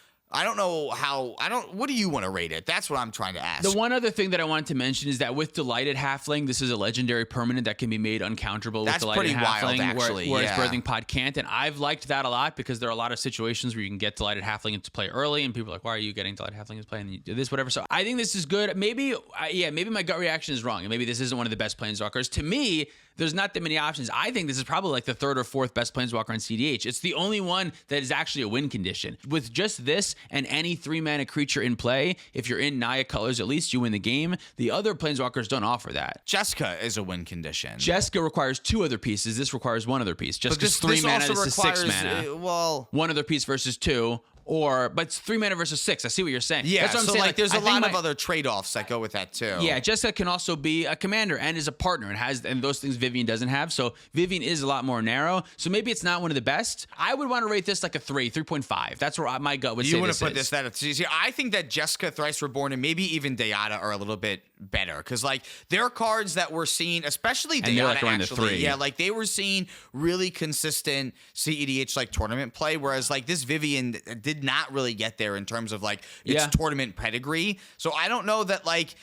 what do you want to rate it? That's what I'm trying to ask. The one other thing that I wanted to mention is that with Delighted Halfling, this is a legendary permanent that can be made uncounterable with Delighted Halfling. That's pretty wild, actually. Whereas Birthing Pod can't. And I've liked that a lot because there are a lot of situations where you can get Delighted Halfling into play early and people are like, why are you getting Delighted Halfling into play? And you do this, whatever. So I think this is good. Maybe my gut reaction is wrong. And maybe this isn't one of the best Planeswalkers. To me, there's not that many options. I think this is probably like the 3rd or 4th best Planeswalker in cEDH. It's the only one that is actually a win condition. With just this and any 3-mana creature in play, if you're in Naya colors, at least you win the game. The other Planeswalkers don't offer that. Jessica is a win condition. Jessica requires 2 other pieces. This requires 1 other piece. Jessica's 3 mana, this is 6 mana. 1 other piece versus 2. but it's 3 mana versus 6. I see what you're saying. Yeah, that's what I'm so saying. like there's I a think lot of other trade-offs that go with that too. Yeah, Jessica can also be a commander and is a partner and those things Vivian doesn't have. So Vivian is a lot more narrow. So maybe it's not one of the best. I would want to rate this like a 3.5. That's where my gut would say You want this to put is. this that see, I think that Jessica Thrice Reborn and maybe even Dayada are a little bit better because like their cards that we're seeing, especially And they're, Dayada like, around the actually, 3. yeah, like they were seeing really consistent CEDH like tournament play, whereas like this Vivian did not really get there in terms of like its tournament pedigree. So I don't know that like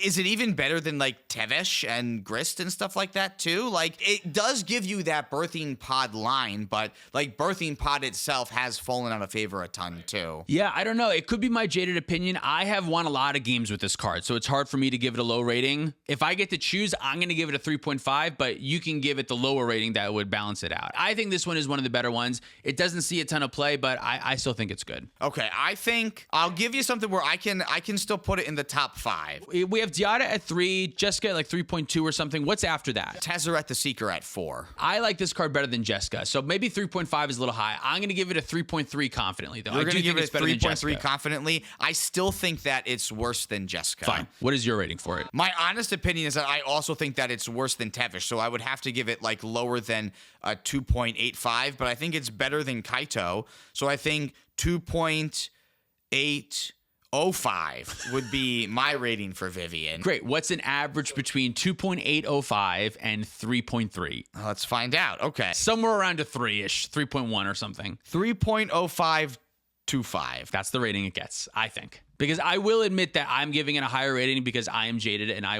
is it even better than like Tevesh and Grist and stuff like that too? Like it does give you that birthing pod line, but like birthing pod itself has fallen out of favor a ton too. Yeah, I don't know. It could be my jaded opinion. I have won a lot of games with this card, so it's hard for me to give it a low rating. If I get to choose, I'm going to give it a 3.5, but you can give it the lower rating that would balance it out. I think this one is one of the better ones. It doesn't see a ton of play, but I still think it's good. Okay, I think I'll give you something where I can still put it in the top 5. We have Diada at 3, Jessica at like 3.2 or something. What's after that? Tezzeret the Seeker at 4. I like this card better than Jessica, so maybe 3.5 is a little high. I'm going to give it a 3.3 confidently, though. You're I do going to give think it it's better than 3.3 Jessica. confidently. I still think that it's worse than Jessica. Fine. What is your rating for it? My honest opinion is that I also think that it's worse than Tevesh, so I would have to give it like lower than 2.85, but I think it's better than Kaito, so I think 2.805 would be my rating for Vivian. Great. What's an average between 2.805 and 3.3? Let's find out. Okay. Somewhere around a 3-ish, 3.1 or something. 3.0525. That's the rating it gets, I think. Because I will admit that I'm giving it a higher rating because I am jaded and I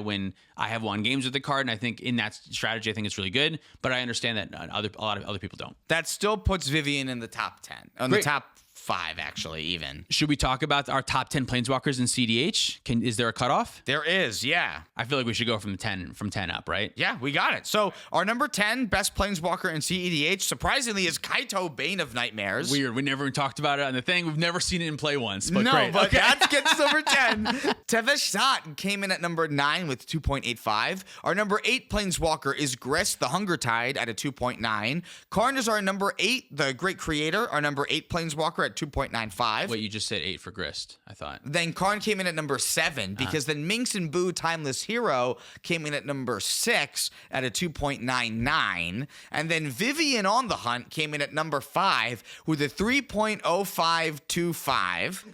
have won games with the card, and I think in that strategy, I think it's really good. But I understand that a lot of other people don't. That still puts Vivian in the top 10. The top 5, actually, even. Should we talk about our top 10 Planeswalkers in CEDH? Is there a cutoff? There is, yeah. I feel like we should go from 10 up, right? Yeah, we got it. So our number 10 best Planeswalker in cEDH, surprisingly, is Kaito, Bane of Nightmares. Weird. We never talked about it on the thing. We've never seen it in play once. But no, great. but Okay. that gets number 10. Tevesh Sat came in at number 9 with 2.85. Our number 8 Planeswalker is Grist, the Hunger Tide, at a 2.9. Karn is our number 8, the Great Creator, our number 8 Planeswalker at 2.95. Wait, you just said 8 for Grist, I thought. Then Karn came in at number 7 because then Minx and Boo Timeless Hero came in at number 6 at a 2.99. And then Vivian on the Hunt came in at number 5 with a 3.0525.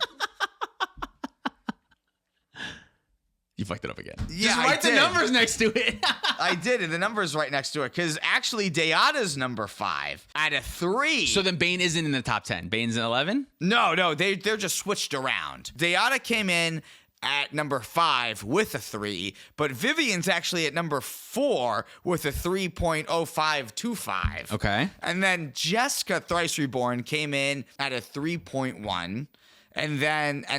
You fucked it up again. Yeah, Just write the numbers next to it. I did, and the number's right next to it because actually Dayada's number 5 at a 3. So then Bane isn't in the top 10. Bane's in 11? No, they're just switched around. Dayada came in at number 5 with a 3, but Vivian's actually at number 4 with a 3.0525. Okay. And then Jessica Thrice Reborn came in at a 3.1. And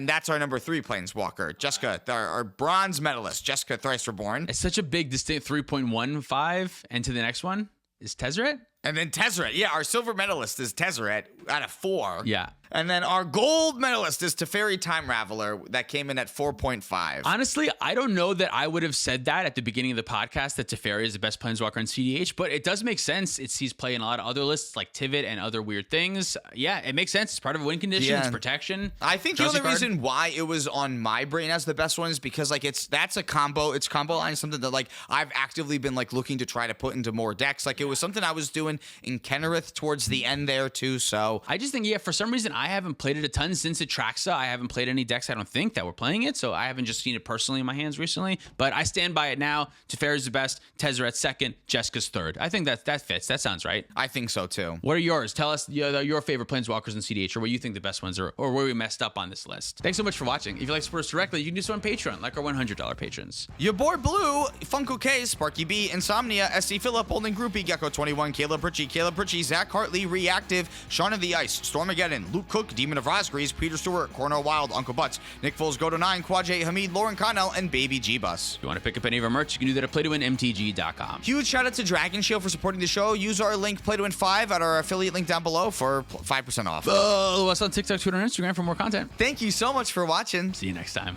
that's our number 3 Planeswalker, Jessica, our bronze medalist, Jessica Thrice Reborn. It's such a big distinct 3.15. And to the next one is Tezzeret? And then Tezzeret. Yeah, our silver medalist is Tezzeret at a 4. Yeah. And then our gold medalist is Teferi Time Raveler that came in at 4.5. Honestly, I don't know that I would have said that at the beginning of the podcast that Teferi is the best Planeswalker in cEDH, but it does make sense. It sees play in a lot of other lists like Tivit and other weird things. Yeah, it makes sense. It's part of a win condition. It's protection. I think the only reason why it was on my brain as the best one is because like that's a combo. It's combo line, something that like I've actively been like looking to try to put into more decks. Like it was something I was doing in Kennerith towards the end there too. So I just think, yeah, for some reason I haven't played it a ton since Atraxa. I haven't played any decks, I don't think, that were playing it, so I haven't just seen it personally in my hands recently. But I stand by it now. Teferi's the best, Tezzeret's second, Jessica's third. I think that fits. That sounds right. I think so too. What are yours? Tell us your favorite Planeswalkers in cEDH, or what you think the best ones are, or where we messed up on this list. Thanks so much for watching. If you like to support us directly, you can do so on Patreon, like our $100 patrons. Your boy Blue, Funko K, Sparky B, Insomnia, SC Phillip, Holding Groupie, Gecko21, Caleb Ritchie, Zach Hartley, Reactive, Shaun of the Ice, Stormageddon, Luke Cook, Demon of Rosgreaves, Peter Stewart, Cornell Wild, Uncle Butts, Nick Foles, Go to 9, Quad J, Hamid, Lauren Connell, and Baby G-Bus. If you want to pick up any of our merch, you can do that at playtowinmtg.com. Huge shout out to Dragon Shield for supporting the show. Use our link, PlayToWin5, at our affiliate link down below for 5% off. Follow us on TikTok, Twitter, and Instagram for more content. Thank you so much for watching. See you next time.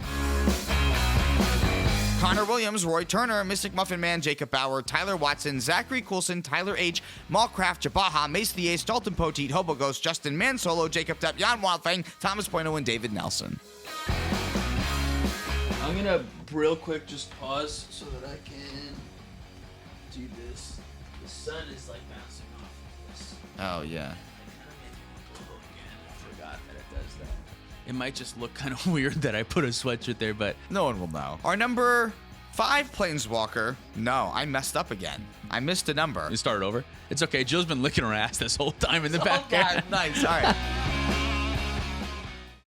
Connor Williams, Roy Turner, Mystic Muffin Man, Jacob Bauer, Tyler Watson, Zachary Coulson, Tyler H., Mallcraft, Jabaha, Mace the Ace, Dalton Poteet, Hobo Ghost, Justin Mansolo, Jacob Depp, Jan Wildfang, Thomas Bueno, and David Nelson. I'm gonna real quick just pause so that I can do this. The sun is like bouncing off of this. Oh, yeah. I forgot that it does that. It might just look kind of weird that I put a sweatshirt there, but No one will know. Our number 5 Planeswalker. No, I messed up again. I missed a number. we started over. It's okay. Jill's been licking her ass this whole time in the Oh, background. God, nice. All right.